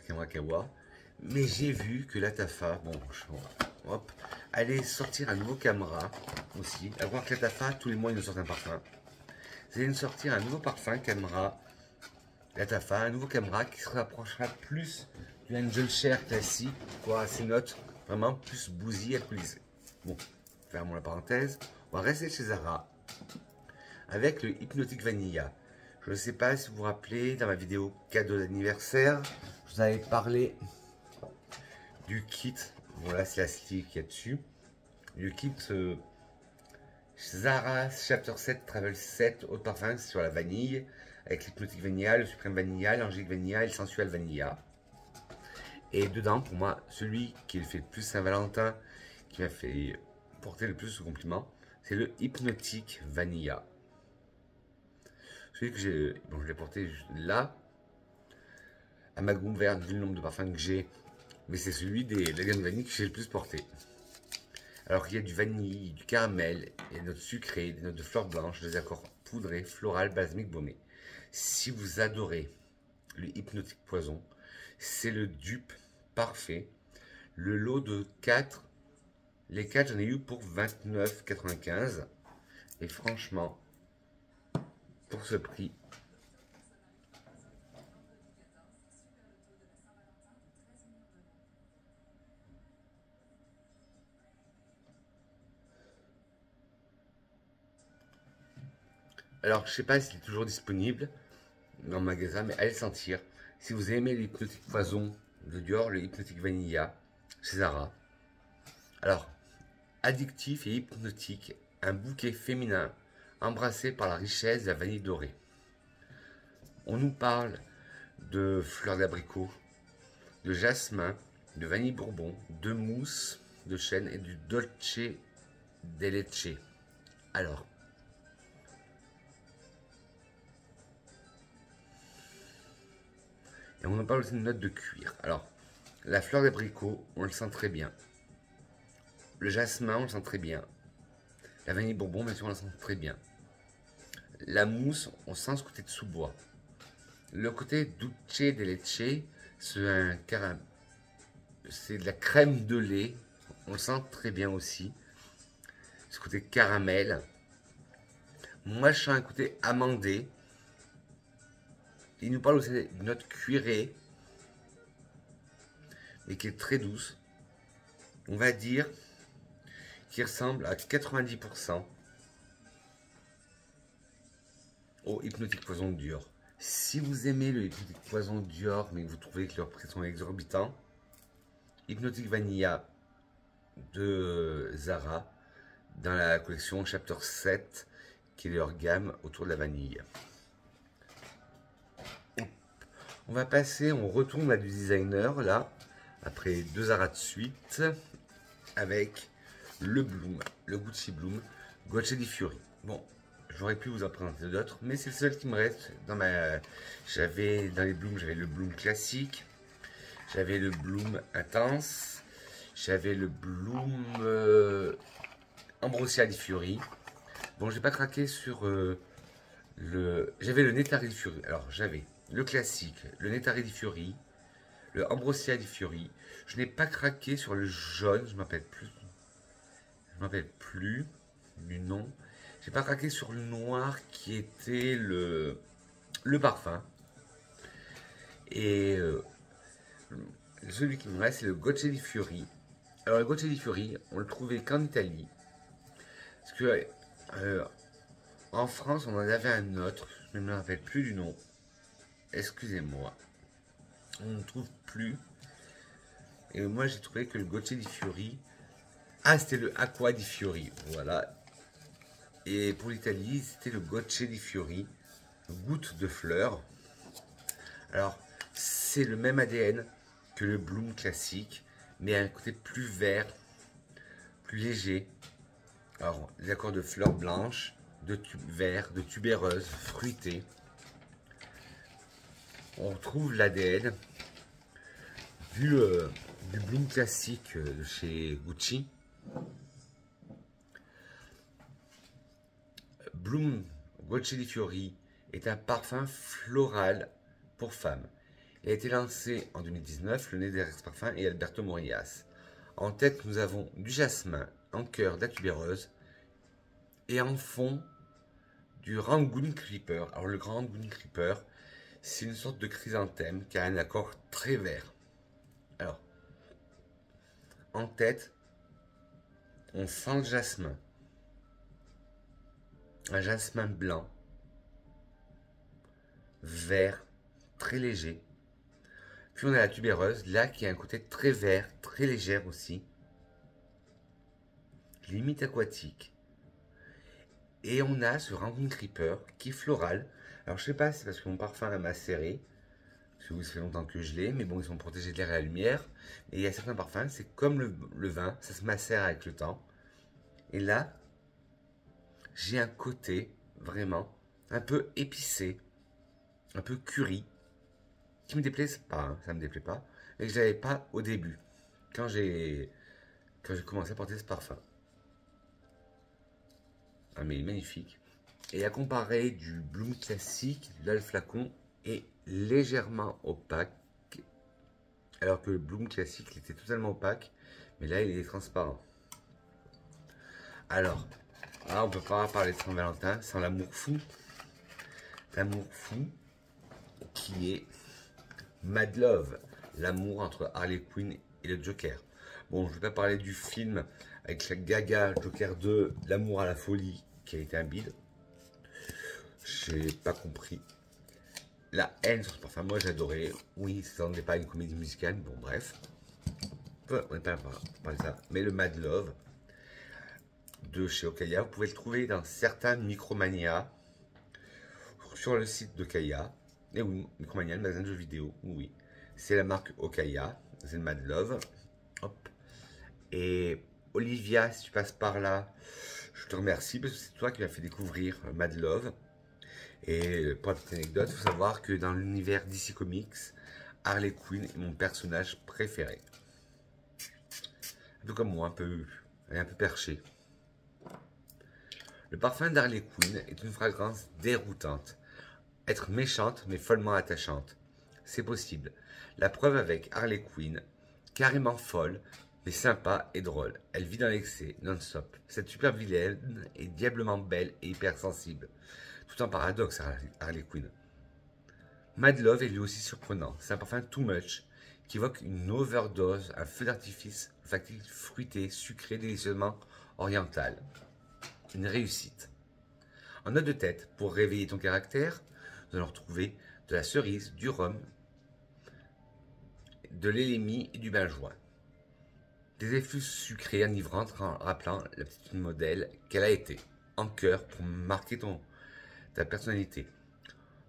Camera Kawa. Mais j'ai vu que la Tafa, hop, allait sortir un nouveau Camera aussi. À voir que la Tafa, tous les mois, ils nous sortent un parfum. Ils allaient nous sortir un nouveau parfum Camera, la Tafa, un nouveau Camera qui se rapprochera plus du Angel Share classique, quoi, à ces notes vraiment plus bousy, alcoolisé. Bon, fermons la parenthèse. On va rester chez Zara avec le Hypnotic Vanilla. Je ne sais pas si vous vous rappelez, dans ma vidéo cadeau d'anniversaire, je vous avais parlé du kit. Voilà, c'est la sleeve qu'il y a dessus. Le kit Zara Chapter 7 Travel 7 Eau de parfum sur la vanille, avec l'Hypnotic Vanilla, le Suprême Vanilla, l'Angélique Vanilla et le Sensual Vanilla. Et dedans, pour moi, celui qui fait le plus Saint-Valentin, qui m'a fait porter le plus de compliments, c'est le Hypnotic Vanilla. Celui que j'ai, bon, je l'ai porté là, à ma gomme verte, vu le nombre de parfums que j'ai, mais c'est celui de la gamme vanille que j'ai le plus porté. Alors qu'il y a du vanille, du caramel, des notes sucrées, des notes de fleurs blanches, des accords poudrés, floral, balsamique, baumé. Si vous adorez le Hypnotic Poison, c'est le dupe parfait. Le lot de 4, les 4 j'en ai eu pour 29,95 et franchement, pour ce prix, alors je sais pas s'il est toujours disponible dans le magasin, mais allez le sentir. Si vous aimez l'Hypnotic Poison de Dior, le Hypnotic Vanilla chez Zara. Alors, addictif et hypnotique un bouquet féminin embrassé par la richesse de la vanille dorée. On nous parle de fleurs d'abricot, de jasmin, de vanille bourbon, de mousse de chêne et du dolce de leche. Alors, et on nous parle aussi de notes de cuir. Alors, la fleur d'abricot, on le sent très bien. Le jasmin, on le sent très bien. La vanille bourbon, bien sûr, on le sent très bien. La mousse, on sent ce côté de sous-bois. Le côté dulce de leche, c'est de la crème de lait. On le sent très bien aussi. Ce côté caramel. Moi, je sens un côté amandé. Il nous parle aussi d'une note cuirée, mais qui est très douce. On va dire qui ressemble à 90% au Hypnotique Poison Dior. Si vous aimez le Hypnotique Poison Dior, mais que vous trouvez que leurs prix sont exorbitants, Hypnotique Vanilla de Zara, dans la collection Chapter 7, qui est leur gamme autour de la vanille. On va passer, on retourne à du designer, là, après 2 Zara de suite, avec le Bloom, le Gucci Bloom, Gocce di Fiori. Bon, j'aurais pu vous en présenter d'autres, mais c'est le seul qui me reste. Dans les Blooms, j'avais le Bloom classique, j'avais le Bloom intense, j'avais le Bloom Ambrosia di Fiori. Bon, j'ai pas craqué sur j'avais le Nettari di Fiori. Alors, j'avais le classique, le Nettari di Fiori, le Ambrosia di Fiori. Je n'ai pas craqué sur le jaune, je ne m'appelle plus du nom. J'ai pas craqué sur le noir qui était le parfum. Et celui qui me reste, c'est le Gocce di Fiori. Alors, le Gocce di Fiori, on le trouvait qu'en Italie. Parce que en France, on en avait un autre. Je ne me rappelle plus du nom. Excusez-moi. On ne trouve plus. Et moi, j'ai trouvé que le Gocce di Fiori. Ah, c'était le Acqua di Fiori. Voilà. Et pour l'Italie, c'était le Gocce di Fiori. Goutte de fleurs. Alors, c'est le même ADN que le Bloom classique, mais un côté plus vert, plus léger. Alors, les accords de fleurs blanches, de vert, de tubéreuses, fruitées. On retrouve l'ADN du Bloom classique de chez Gucci. Bloom Gocce di Fiori est un parfum floral pour femmes. Il a été lancé en 2019, le nez des Rex Parfums et Alberto Morillas. En tête, nous avons du jasmin, en cœur de la tubéreuse et en fond du Rangoon Creeper. Alors le Rangoon Creeper, c'est une sorte de chrysanthème qui a un accord très vert. Alors, en tête, on sent le jasmin. Un jasmin blanc, vert, très léger. Puis on a la tubéreuse, là, qui a un côté très vert, très légère aussi. Limite aquatique. Et on a ce Rangoon Creeper qui est floral. Alors je sais pas si c'est parce que mon parfum a macéré. Parce que ça fait longtemps que je l'ai. Mais bon, ils sont protégés de l'air et de la lumière. Et il y a certains parfums, c'est comme le vin. Ça se macère avec le temps. Et là, j'ai un côté vraiment un peu épicé. Un peu curry. Qui me déplaît pas, hein, ça me déplaît pas. Mais que j'avais pas au début. Quand j'ai commencé à porter ce parfum. Ah, mais il est magnifique. Et à comparer du Bloom classique, là le flacon est légèrement opaque. Alors que le Bloom classique il était totalement opaque. Mais là il est transparent. Alors, là on peut pas parler de Saint-Valentin sans l'amour fou. L'amour fou qui est Mad Love. L'amour entre Harley Quinn et le Joker. Bon, je ne vais pas parler du film avec la Gaga Joker 2, L'amour à la folie, qui a été un bide. J'ai pas compris. La haine sur ce parfum, moi j'adorais. Oui, ça n'est pas une comédie musicale, bon bref. On n'est pas là pour parler de ça. Mais le Mad Love, de chez Okaya. Vous pouvez le trouver dans certains Micromania, sur le site d'Okaya. Et oui, Micromania, le magasin de jeux vidéo, oui. C'est la marque Okaya, c'est Mad Love. Hop. Et Olivia, si tu passes par là, je te remercie parce que c'est toi qui m'as fait découvrir Mad Love. Et pour la petite anecdote, il faut savoir que dans l'univers DC Comics, Harley Quinn est mon personnage préféré. Un peu comme moi, elle est un peu perchée. Le parfum d'Harley Quinn est une fragrance déroutante. Être méchante mais follement attachante. C'est possible. La preuve avec Harley Quinn, carrément folle, mais sympa et drôle. Elle vit dans l'excès, non-stop. Cette super vilaine est diablement belle et hypersensible. Tout en paradoxe, Harley Quinn. Mad Love est lui aussi surprenant. C'est un parfum too much qui évoque une overdose, un feu d'artifice olfactif fruité, sucré, délicieusement oriental. Une réussite. En note de tête, pour réveiller ton caractère, nous allons retrouver de la cerise, du rhum, de l'élémie et du benjoin. Des effluves sucrés enivrantes rappelant la petite modèle qu'elle a été. En cœur pour marquer ta personnalité.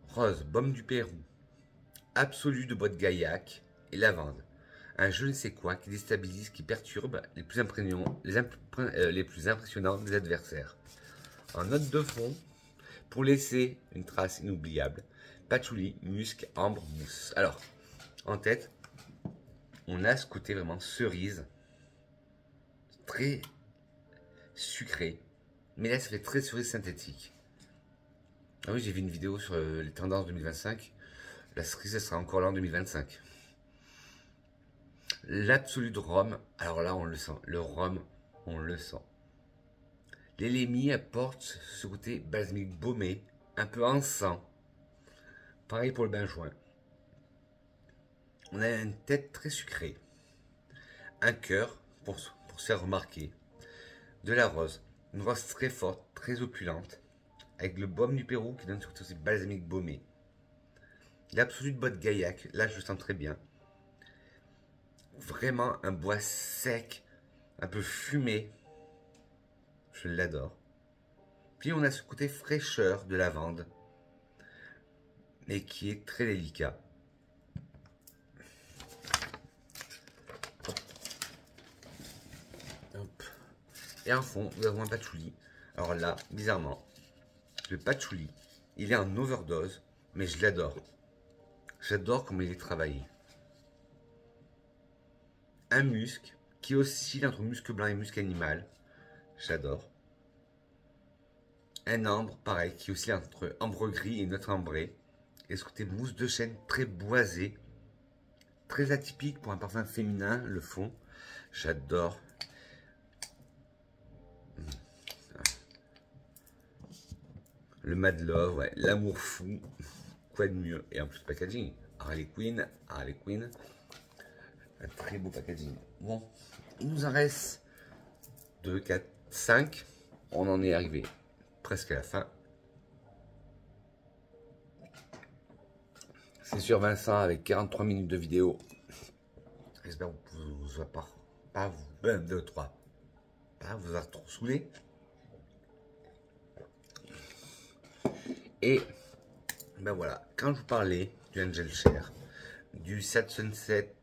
Rose, baume du Pérou, absolu de bois de gaillac et lavande. Un je ne sais quoi qui déstabilise, qui perturbe les plus impressionnants des adversaires. En note de fond, pour laisser une trace inoubliable, patchouli, musc, ambre, mousse. Alors, en tête, on a ce côté vraiment cerise, très sucré, mais là ça fait très cerise synthétique. Ah oui, j'ai vu une vidéo sur les tendances 2025. La cerise, elle sera encore là en 2025. L'absolu de rhum, alors là, on le sent. Le rhum, on le sent. L'élémie apporte ce côté balsamique baumé, un peu encens. Pareil pour le benjoin. On a une tête très sucrée. Un cœur, pour se faire remarquer. De la rose. Une rose très forte, très opulente. Avec le baume du Pérou qui donne surtout aussi balsamique baumé. L'absolu de bois de gaillac, là je le sens très bien. Vraiment un bois sec, un peu fumé. Je l'adore. Puis on a ce côté fraîcheur de lavande, mais qui est très délicat. Hop. Et en fond, nous avons un patchouli. Alors là, bizarrement, le patchouli, il est en overdose, mais je l'adore. J'adore comment il est travaillé. Un musc qui oscille entre musc blanc et musc animal. J'adore. Un ambre, pareil, qui oscille entre ambre gris et note ambrée. Et ce côté mousse de chêne très boisé. Très atypique pour un parfum féminin, le fond. J'adore. Le Mad Love, ouais, l'amour fou. Quoi de mieux? Et en plus, packaging. Harley Quinn. Un très beau packaging. Bon, il nous en reste 2, 4, 5. On en est arrivé presque à la fin. C'est sur Vincent avec 43 minutes de vidéo. J'espère que vous ne pas vous, 1, 2, 3. Pas vous avoir trop saoulé. Et ben voilà, quand je vous parlais du Angel Share, du Sunset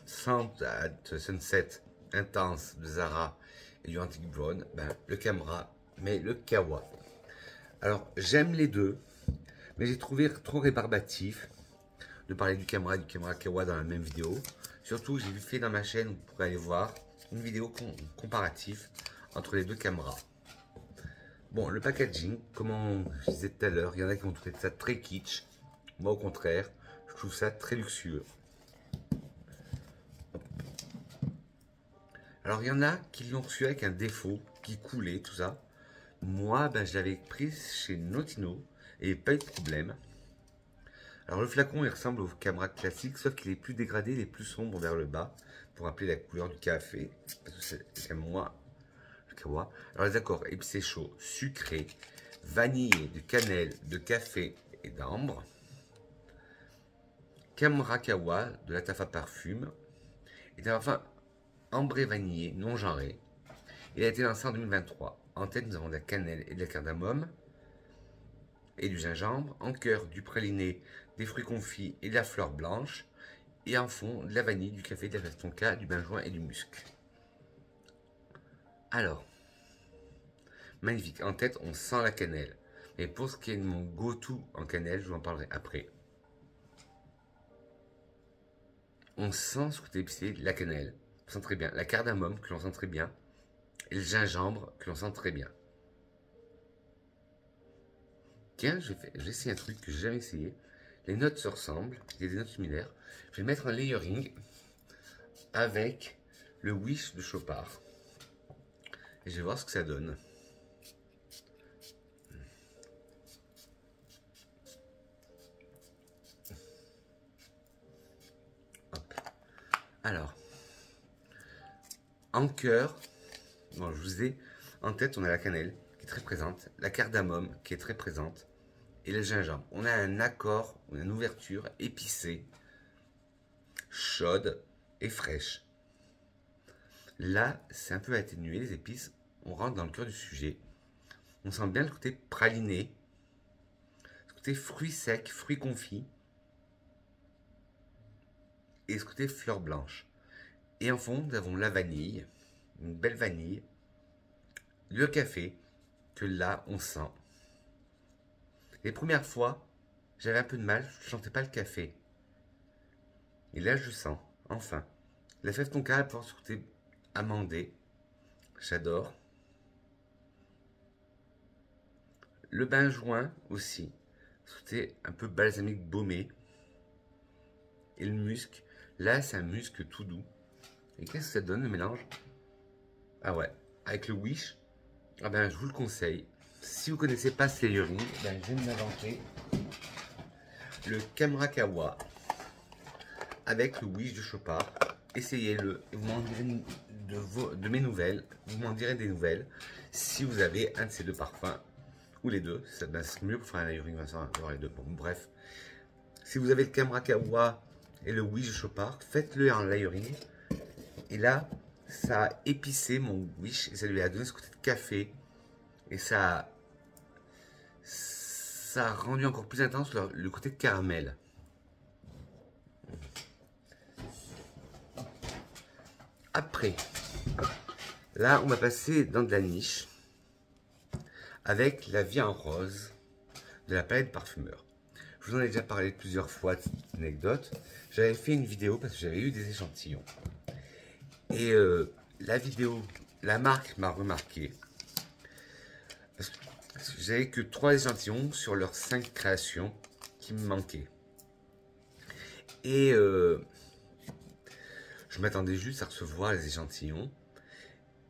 Sunset Intense de Zara et du Antique Brown, ben, le Camera, mais le Kawa. Alors j'aime les deux, mais j'ai trouvé trop rébarbatif de parler du Camera et du Camera Kawa dans la même vidéo. Surtout, j'ai fait dans ma chaîne, vous pourrez aller voir, une vidéo comparative entre les deux caméras. Bon, le packaging, comme je disais tout à l'heure, il y en a qui vont trouver ça très kitsch. Moi, au contraire, je trouve ça très luxueux. Alors, il y en a qui l'ont reçu avec un défaut, qui coulait, tout ça. Moi, ben, je l'avais pris chez Notino et pas eu de problème. Alors, le flacon, il ressemble au Camera classique, sauf qu'il est plus dégradé, il est plus sombre vers le bas, pour rappeler la couleur du café. Parce que c'est comme moi. Alors les accords épicé chaud, sucré, vanillé, de cannelle, de café et d'ambre. Camera Kawa, de la Tafa parfume. Et enfin, ambré vanillé, non genré. Il a été lancé en 2023. En tête, nous avons de la cannelle et de la cardamome et du gingembre. En cœur, du praliné, des fruits confits et de la fleur blanche. Et en fond, de la vanille, du café, de la fève tonka, du benjoin et du musc. Alors, magnifique. En tête, on sent la cannelle. Mais pour ce qui est de mon go-to en cannelle, je vous en parlerai après. On sent ce côté épicé de la cannelle. On sent très bien. La cardamome, que l'on sent très bien. Et le gingembre, que l'on sent très bien. Tiens, je vais essayer un truc que j'ai jamais essayé. Les notes se ressemblent. Il y a des notes similaires. Je vais mettre un layering avec le Wish de Chopard. Et je vais voir ce que ça donne. Hop. Alors, en cœur, bon, je vous ai en tête, on a la cannelle qui est très présente, la cardamome qui est très présente et le gingembre. On a un accord, on a une ouverture épicée, chaude et fraîche. Là, c'est un peu atténué, les épices. On rentre dans le cœur du sujet. On sent bien le côté praliné, ce côté fruits secs, fruits confits et ce côté fleurs blanches. Et en fond, nous avons la vanille, une belle vanille, le café, que là, on sent. Les premières fois, j'avais un peu de mal, je ne sentais pas le café. Et là, je sens, enfin. La fève tonka apporte ce côté amandé, j'adore. Le benjoin aussi, ce côté un peu balsamique baumé. Et le musc, là, c'est un musc tout doux. Et qu'est-ce que ça donne, le mélange? Ah ouais, avec le Wish, ah ben, je vous le conseille. Si vous ne connaissez pas ce layering, ben, je viens de m'inventer le Kamrakawa avec le Wish de Chopard. Essayez-le et vous m'en direz de mes nouvelles. Vous m'en direz des nouvelles si vous avez un de ces deux parfums ou les deux. Ça ben, c'est mieux pour faire un layering, avoir les deux. Bon, bref, si vous avez le Kamrakawa et le Wish de Chopard, faites-le en layering. Et là, ça a épicé mon Wish et ça lui a donné ce côté de café. Et ça a rendu encore plus intense le côté de caramel. Après, là, on va passer dans de la niche avec la vie en rose de la palette parfumeur. Je vous en ai déjà parlé plusieurs fois, cette anecdote. J'avais fait une vidéo parce que j'avais eu des échantillons. Et la vidéo, la marque m'a remarqué. Parce que j'avais que 3 échantillons sur leurs 5 créations qui me manquaient. Et je m'attendais juste à recevoir les échantillons.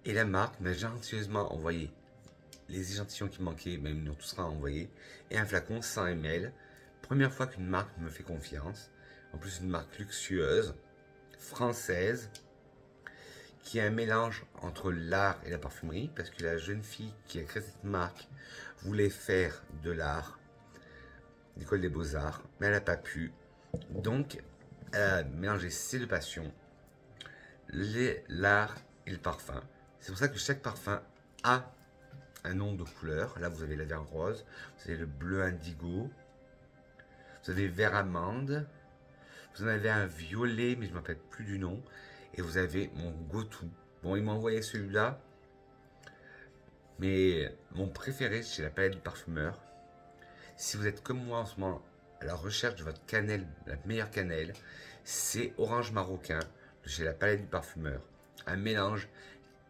Et la marque m'a gentilleusement envoyé les échantillons qui manquaient, même ils nous tous sera envoyé, et un flacon 100 ml. Première fois qu'une marque me fait confiance. En plus, une marque luxueuse, française, qui est un mélange entre l'art et la parfumerie, parce que la jeune fille qui a créé cette marque voulait faire de l'art, l'école des beaux-arts, mais elle n'a pas pu. Donc, elle a mélangé ses deux passions, l'art et le parfum. C'est pour ça que chaque parfum a un nom de couleur. Là, vous avez la vert rose, vous avez le bleu indigo, vous avez vert amande, vous en avez un violet, mais je ne me rappelle plus du nom. Et vous avez mon go-to. Bon, il m'a envoyé celui-là. Mais mon préféré chez la palette du parfumeur. Si vous êtes comme moi en ce moment à la recherche de votre cannelle, la meilleure cannelle, c'est Orange Marocain de chez la palette du parfumeur. Un mélange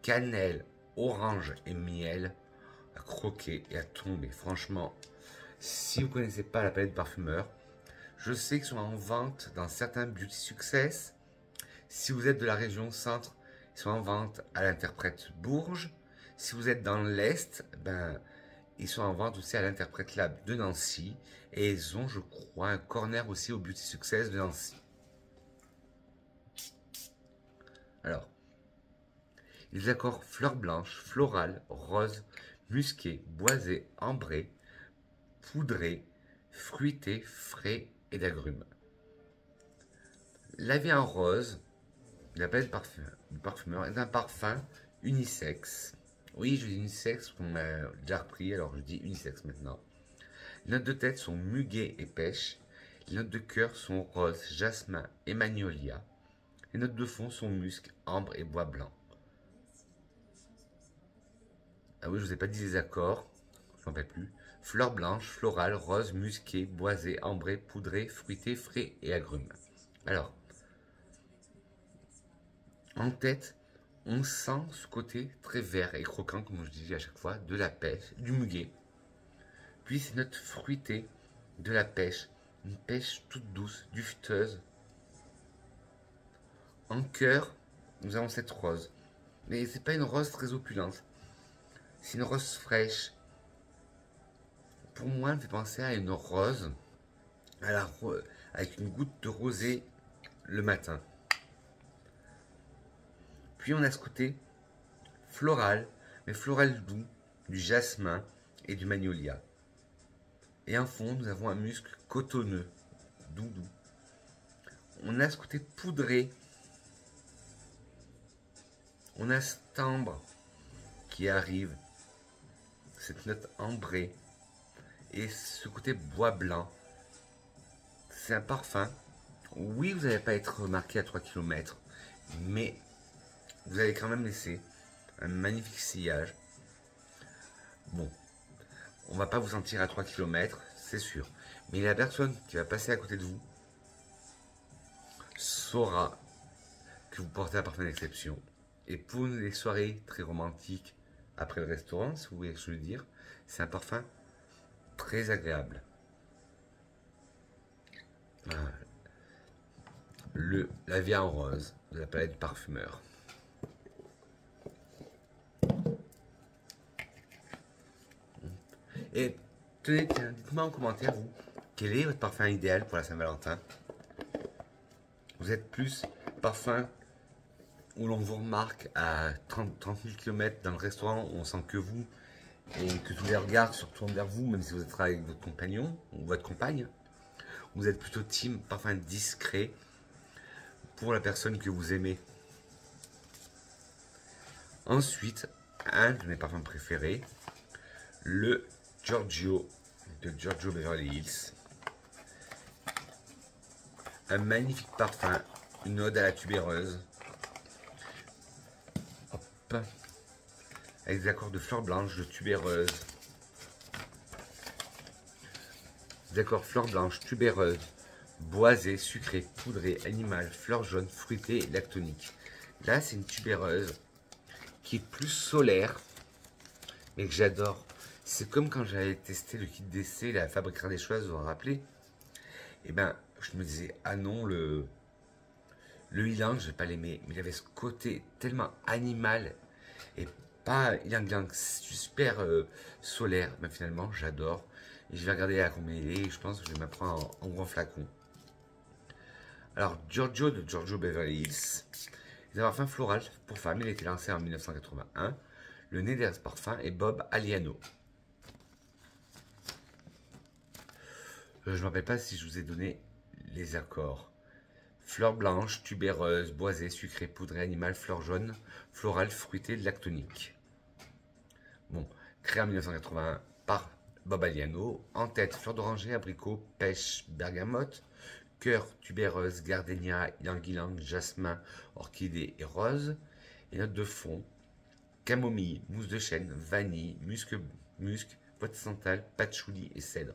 cannelle, orange et miel à croquer et à tomber. Franchement, si vous ne connaissez pas la palette du parfumeur, je sais qu'ils sont en vente dans certains Beauty Success. Si vous êtes de la région centre, ils sont en vente à l'Interprète Bourges. Si vous êtes dans l'Est, ben, ils sont en vente aussi à l'Interprète Lab de Nancy. Et ils ont, je crois, un corner aussi au Beauty Success de Nancy. Alors, les accords fleurs blanches, florales, roses, musquées, boisées, ambrées, poudrées, fruitées, frais et d'agrumes. La vie en rose, la palette du parfumeur est un parfum unisexe Oui, je dis unisexe, on m'a déjà repris, alors je dis unisexe maintenant. Les notes de tête sont muguet et pêche. Les notes de cœur sont rose, jasmin et magnolia. Les notes de fond sont musc, ambre et bois blanc. Ah oui, je vous ai pas dit les accords, je m'en rappelle plus. Fleur blanche, florale, rose, musqué, boisé, ambré, poudré, fruité, frais et agrumes. Alors, en tête, on sent ce côté très vert et croquant, comme je dis à chaque fois, de la pêche, du muguet. Puis ces notes fruitées de la pêche, une pêche toute douce, dufteuse. En cœur, nous avons cette rose. Mais c'est pas une rose très opulente. C'est une rose fraîche. Pour moi, elle me fait penser à une rose avec une goutte de rosée le matin. Puis on a ce côté floral, mais floral doux, du jasmin et du magnolia. Et en fond, nous avons un musc cotonneux, doux. On a ce côté poudré. On a ce timbre qui arrive, cette note ambrée et ce côté bois blanc. C'est un parfum. Oui, vous n'allez pas être remarqué à 3 km, mais vous allez quand même laisser un magnifique sillage. Bon, on va pas vous sentir à 3 km, c'est sûr. Mais la personne qui va passer à côté de vous saura que vous portez un parfum d'exception. Et pour les soirées très romantiques après le restaurant, si vous voyez ce que je veux dire, c'est un parfum très agréable. La vie en rose de la palette du parfumeur. Et tenez, tiens, dites-moi en commentaire, vous, quel est votre parfum idéal pour la Saint-Valentin? Vous êtes plus parfum où l'on vous remarque à 30 000 km dans le restaurant, où on sent que vous, et que tous les regards se retournent vers vous, même si vous êtes avec votre compagnon ou votre compagne. Vous êtes plutôt team parfum discret pour la personne que vous aimez. Ensuite, un de mes parfums préférés, le Giorgio de Giorgio Beverly Hills. Un magnifique parfum, une ode à la tubéreuse. Hop. Avec des accords de fleurs blanches, de tubéreuse. Des accords fleurs blanches, tubéreuse, boisée, sucrée, poudrée, animale, fleurs jaunes, fruitée et lactonique. Là, c'est une tubéreuse qui est plus solaire, mais que j'adore. C'est comme quand j'avais testé le kit d'essai, la Fabrique des Choix, vous vous rappelez? Et ben, je me disais, ah non, le ylang, je vais pas l'aimer, mais il avait ce côté tellement animal et pas ylang, super solaire. Mais finalement, j'adore. Et je vais regarder à combien il est. Et je pense que je vais m'apprendre en grand flacon. Alors, Giorgio de Giorgio Beverly Hills. Les parfums floral pour femmes. Il a été lancé en 1981. Le nez derrière ce parfum est Bob Aliano. Je ne me rappelle pas si je vous ai donné les accords. Fleurs blanches, tubéreuses, boisées, sucrées, poudrées, animales, fleurs jaunes, florales, fruitées, lactoniques. Bon, créé en 1981 par Bob Aliano. En tête, fleurs d'oranger, abricot, pêche, bergamote. Cœur, tubéreuse, gardénia, ylang-ylang, jasmin, orchidée et rose. Et notes de fond, camomille, mousse de chêne, vanille, musc, bois de santal, patchouli et cèdre.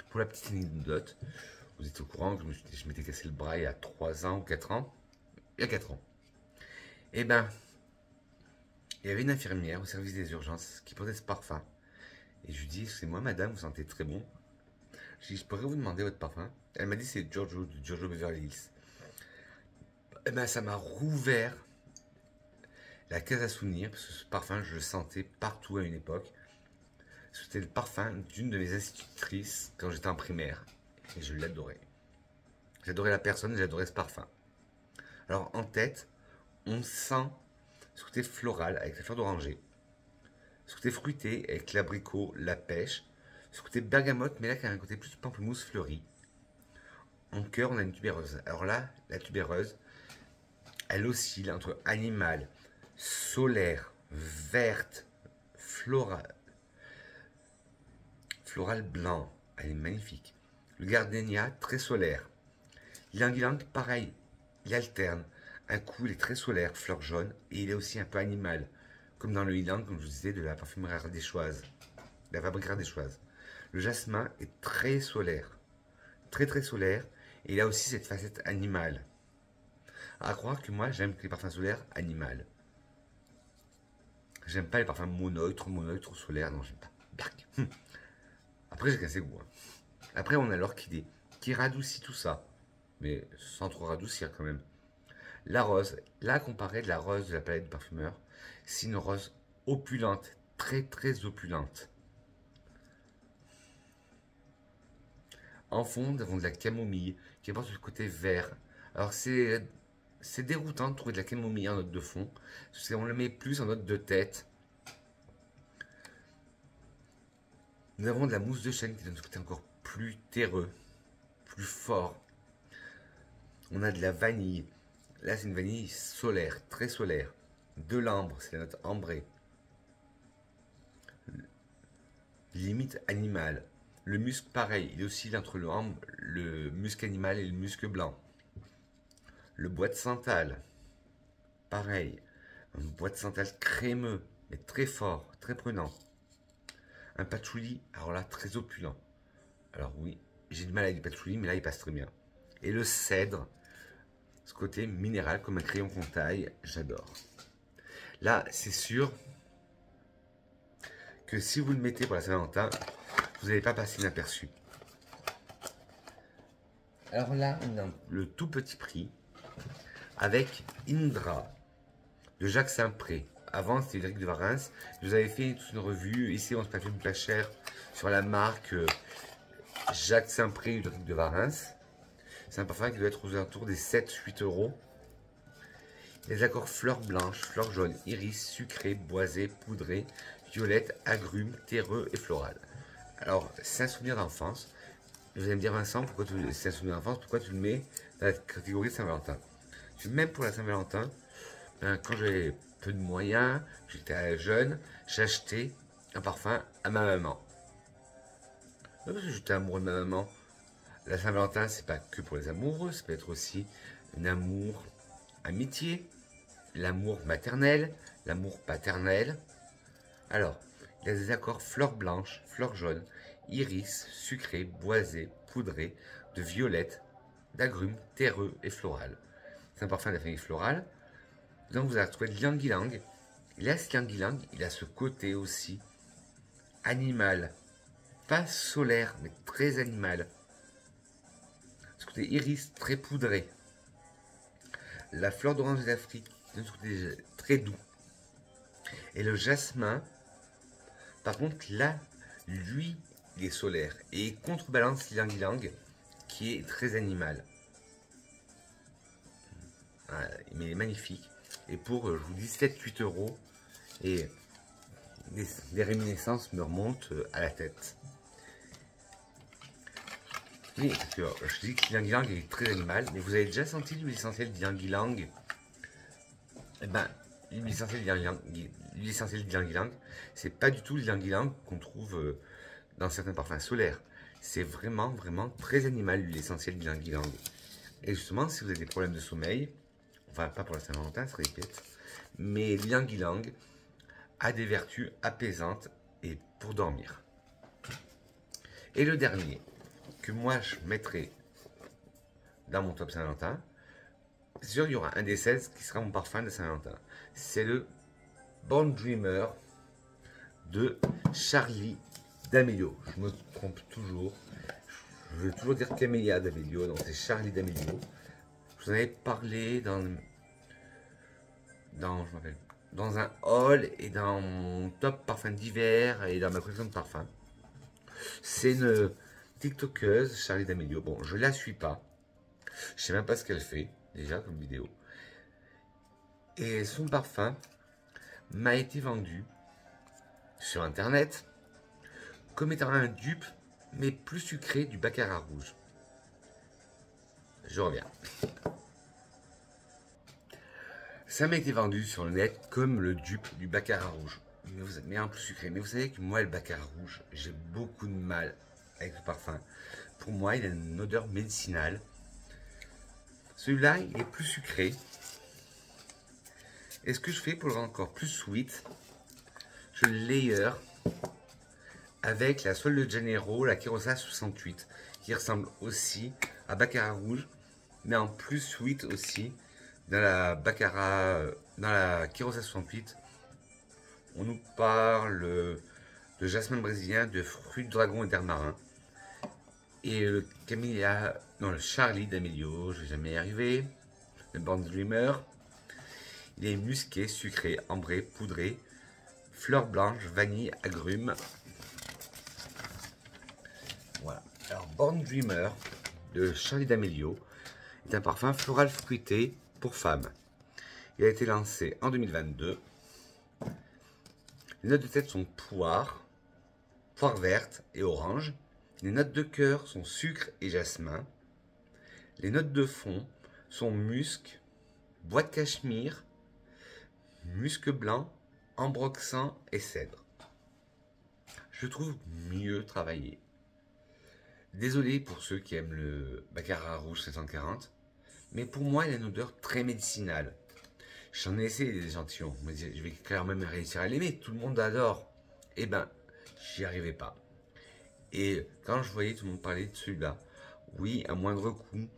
Pour la petite anecdote, vous êtes au courant que je m'étais cassé le bras il y a 3 ans ou 4 ans. Il y a 4 ans. Eh ben, il y avait une infirmière au service des urgences qui portait ce parfum. Et je lui dis, excusez-moi madame, vous sentez très bon. Je dis, je pourrais vous demander votre parfum? Elle m'a dit, c'est Giorgio Beverly Hills. Eh ben, ça m'a rouvert la case à souvenirs, parce que ce parfum, je le sentais partout à une époque. C'était le parfum d'une de mes institutrices quand j'étais en primaire. Et je l'adorais. J'adorais la personne, j'adorais ce parfum. Alors en tête, on sent ce côté floral avec la fleur d'oranger. Ce côté fruité avec l'abricot, la pêche. Ce côté bergamote, mais là qui a un côté plus pamplemousse fleuri. En cœur, on a une tubéreuse. Alors là, la tubéreuse, elle oscille entre animal, solaire, verte, floral blanc. Elle est magnifique. Le gardenia, très solaire. Ylang-ylang, pareil. Il alterne. Un coup, il est très solaire, fleur jaune, et il est aussi un peu animal. Comme dans le ylang, comme je vous disais, de la parfumerie ardéchoise. De la fabrique ardéchoise. Le jasmin est très solaire. Très très solaire. Et il a aussi cette facette animale. À croire que moi, j'aime les parfums solaires animales. J'aime pas les parfums monoïtres, solaires. Non, j'aime pas. Bark. Après, j'ai cassé goût. Après, on a l'orchidée qui radoucit tout ça. Mais sans trop radoucir quand même. La rose, là, comparé de la rose de la palette du parfumeur, c'est une rose opulente. Très, très opulente. En fond, nous avons de la camomille qui apporte le côté vert. Alors, c'est déroutant de trouver de la camomille en note de fond. Parce qu'on le met plus en note de tête. Nous avons de la mousse de chêne qui donne ce côté encore plus terreux, plus fort. On a de la vanille. Là, c'est une vanille solaire, très solaire. De l'ambre, c'est la note ambrée. Limite animale. Le musc, pareil, il oscille entre le musc animal et le musc blanc. Le bois de santal, pareil. Un bois de santal crémeux, mais très fort, très prenant. Un patchouli, alors là, très opulent. Alors oui, j'ai du mal avec le patchouli, mais là, il passe très bien. Et le cèdre, ce côté minéral, comme un crayon qu'on taille, j'adore. Là, c'est sûr que si vous le mettez pour la Saint-Valentin, vous n'allez pas passer inaperçu. Alors là, on a le tout petit prix avec Indra de Jacques Saint-Pré. Avant, c'était Ulrich de Varens. Je vous avais fait toute une revue. Ici, on se passe pas cher sur la marque Jacques Saint-Pré Ulrich de Varens. C'est un parfum qui doit être aux alentours des 7-8 euros. Les accords fleurs blanches, fleurs jaunes, iris, sucré, boisé, poudré, violette, agrumes, terreux et floral. Alors, c'est un souvenir d'enfance. Vous allez me dire, Vincent, pourquoi c'est un souvenir d'enfance, pourquoi tu le mets dans la catégorie de Saint-Valentin? Même pour la Saint-Valentin, quand j'avais peu de moyens, j'étais jeune, j'ai acheté un parfum à ma maman. Parce que j'étais amoureux de ma maman. La Saint-Valentin, c'est pas que pour les amoureux, ça peut être aussi un amour amitié, l'amour maternel, l'amour paternel. Alors, il y a des accords fleurs blanches, fleurs jaunes, iris, sucré, boisé, poudré, de violette, d'agrumes, terreux et floral. C'est un parfum de la famille florale. Donc vous allez retrouver de l'ylang-ylang. Et là, ce ylang-ylang, il a ce côté aussi animal. Pas solaire, mais très animal. Ce côté iris très poudré. La fleur d'orange d'Afrique, ce côté très doux. Et le jasmin, par contre, là, lui, il est solaire. Et il contrebalance l'ylang-ylang, qui est très animal. Voilà, mais il est magnifique. Et pour, je vous dis, 7-8 euros. Et des réminiscences me remontent à la tête. Oui, parce que je dis que l'ylang-ylang est très animal. Mais vous avez déjà senti l'huile essentielle d'ylang-ylang? Eh ben, l'huile essentielle d'ylang-ylang, c'est pas du tout l'ylang-ylang qu'on trouve dans certains parfums solaires. C'est vraiment, vraiment très animal, l'huile essentielle d'ylang-ylang. Et justement, si vous avez des problèmes de sommeil, enfin pas pour la Saint-Valentin, ça répète, mais l'ylang-ylang a des vertus apaisantes et pour dormir. Et le dernier que moi je mettrai dans mon top Saint-Valentin, c'est sûr il y aura un des 16 qui sera mon parfum de Saint-Valentin. C'est le Born Dreamer de Charlie D'Amelio. Je me trompe toujours. Je veux toujours dire Camélia D'Amelio, donc c'est Charlie D'Amelio. Je vous en avais parlé dans un haul et dans mon top parfum d'hiver et dans ma collection de parfums. C'est une TikTokeuse, Charlie D'Amelio. Bon, je la suis pas. Je sais même pas ce qu'elle fait, déjà, comme vidéo. Et son parfum m'a été vendu sur Internet comme étant un dupe, mais plus sucré du Baccarat rouge. Je reviens. Ça m'a été vendu sur le net comme le dupe du Baccarat rouge. mais en plus sucré. Mais vous savez que moi, le baccarat rouge, j'ai beaucoup de mal avec le parfum. Pour moi, il a une odeur médicinale. Celui-là, il est plus sucré. Et ce que je fais pour le rendre encore plus sweet, je le layer avec la Sol de Janeiro, la Kirosa 68, qui ressemble aussi à baccarat rouge, mais en plus sweet aussi. Dans la Kirosa 68, on nous parle de jasmin brésilien, de fruits de dragon et d'air marin. Et le Camellia, non, le Charlie d'Amelio, je vais jamais y arriver. Le Born Dreamer, il est musqué, sucré, ambré, poudré, fleurs blanches, vanille, agrumes. Voilà. Alors, Born Dreamer de Charlie d'Amelio est un parfum floral fruité pour femmes. Il a été lancé en 2022. Les notes de tête sont poire verte et orange. Les notes de cœur sont sucre et jasmin. Les notes de fond sont musc, bois de cachemire, musc blanc, ambroxan et cèdre. Je trouve mieux travaillé. Désolé pour ceux qui aiment le baccarat rouge 740, mais pour moi il a une odeur très médicinale. J'en ai essayé des échantillons, mais je vais clairement même réussir à l'aimer, tout le monde adore. Eh ben, j'y arrivais pas. Et quand je voyais tout le monde parler de celui-là, oui, à moindre coût,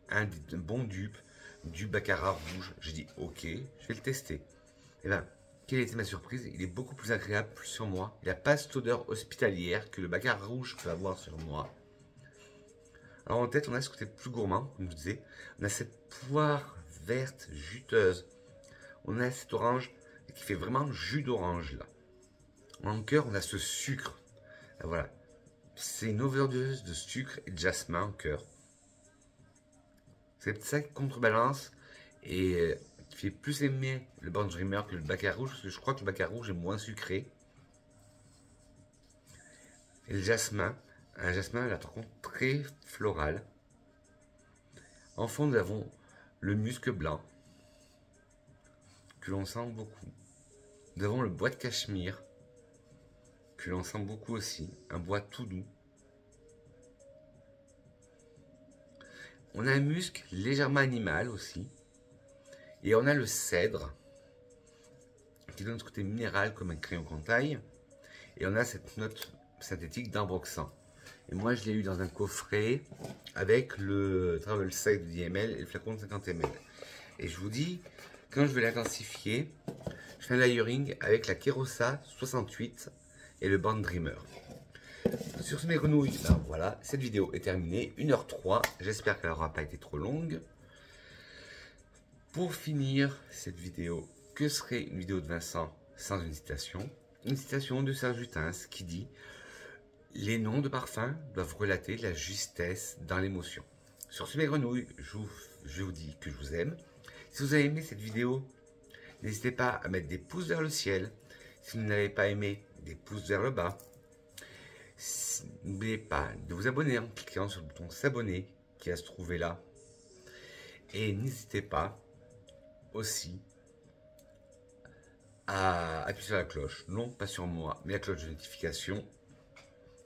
un bon dupe du baccarat rouge, j'ai dit ok, je vais le tester. Et ben, quelle était ma surprise? Il est beaucoup plus agréable sur moi. Il n'a pas cette odeur hospitalière que le baccarat rouge peut avoir sur moi. Alors en tête, on a ce côté plus gourmand, comme je disais. On a cette poire verte juteuse. On a cet orange qui fait vraiment jus d'orange là. En cœur, on a ce sucre. Voilà, c'est une overdose de sucre et de jasmin en cœur. C'est ça qui contrebalance et qui fait plus aimer le Born Dreamer que le baccarat rouge, parce que je crois que le baccarat rouge est moins sucré. Et le jasmin, un jasmin là par contre très floral. En fond, nous avons le musc blanc, que l'on sent beaucoup. Nous avons le bois de cachemire, que l'on sent beaucoup aussi, un bois tout doux. On a un musc légèrement animal aussi. Et on a le cèdre, qui donne ce côté minéral comme un crayon qu'on taille. Et on a cette note synthétique d'ambroxan. Et moi, je l'ai eu dans un coffret avec le Travel Sight de 10 ml et le flacon de 50 ml. Et je vous dis, quand je vais l'intensifier, je fais un layering avec la Kirosa 68 et le Born Dreamer. Sur ce mes grenouilles, ben voilà, cette vidéo est terminée, 1h03, j'espère qu'elle n'aura pas été trop longue. Pour finir cette vidéo, que serait une vidéo de Vincent sans une citation? Une citation de Serge Lutens qui dit « Les noms de parfums doivent relater la justesse dans l'émotion ». Sur ce mes grenouilles, je vous dis que je vous aime. Si vous avez aimé cette vidéo, n'hésitez pas à mettre des pouces vers le ciel. Si vous n'avez pas aimé, des pouces vers le bas. N'oubliez pas de vous abonner en cliquant sur le bouton s'abonner qui va se trouver là. Et n'hésitez pas aussi à appuyer sur la cloche. Non, pas sur moi, mais la cloche de notification.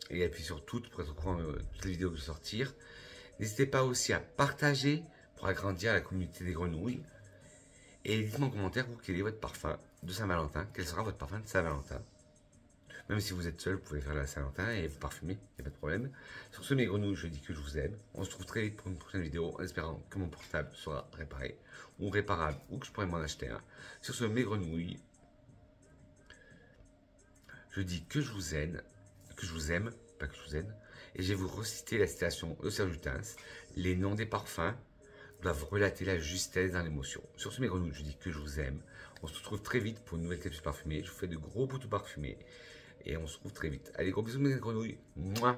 Et appuyer sur toutes pour être au courant de toutes les vidéos que je vais sortir. N'hésitez pas aussi à partager pour agrandir la communauté des grenouilles. Et dites-moi en commentaire, vous, quel est votre parfum de Saint-Valentin. Quel sera votre parfum de Saint-Valentin? Même si vous êtes seul, vous pouvez faire la Saint-Valentin et vous parfumer, il n'y a pas de problème. Sur ce, mes grenouilles, je dis que je vous aime. On se retrouve très vite pour une prochaine vidéo, en espérant que mon portable soit réparé, ou réparable, ou que je pourrais m'en acheter un. Sur ce, mes grenouilles, je dis que je vous aime, pas que je vous aime, et je vais vous reciter la citation de Serge Lutens. Les noms des parfums doivent relater la justesse dans l'émotion. Sur ce, mes grenouilles, je dis que je vous aime. On se retrouve très vite pour une nouvelle capsule parfumée. Je vous fais de gros poutous parfumés. Et on se retrouve très vite. Allez, gros bisous mes grenouilles. Mouah.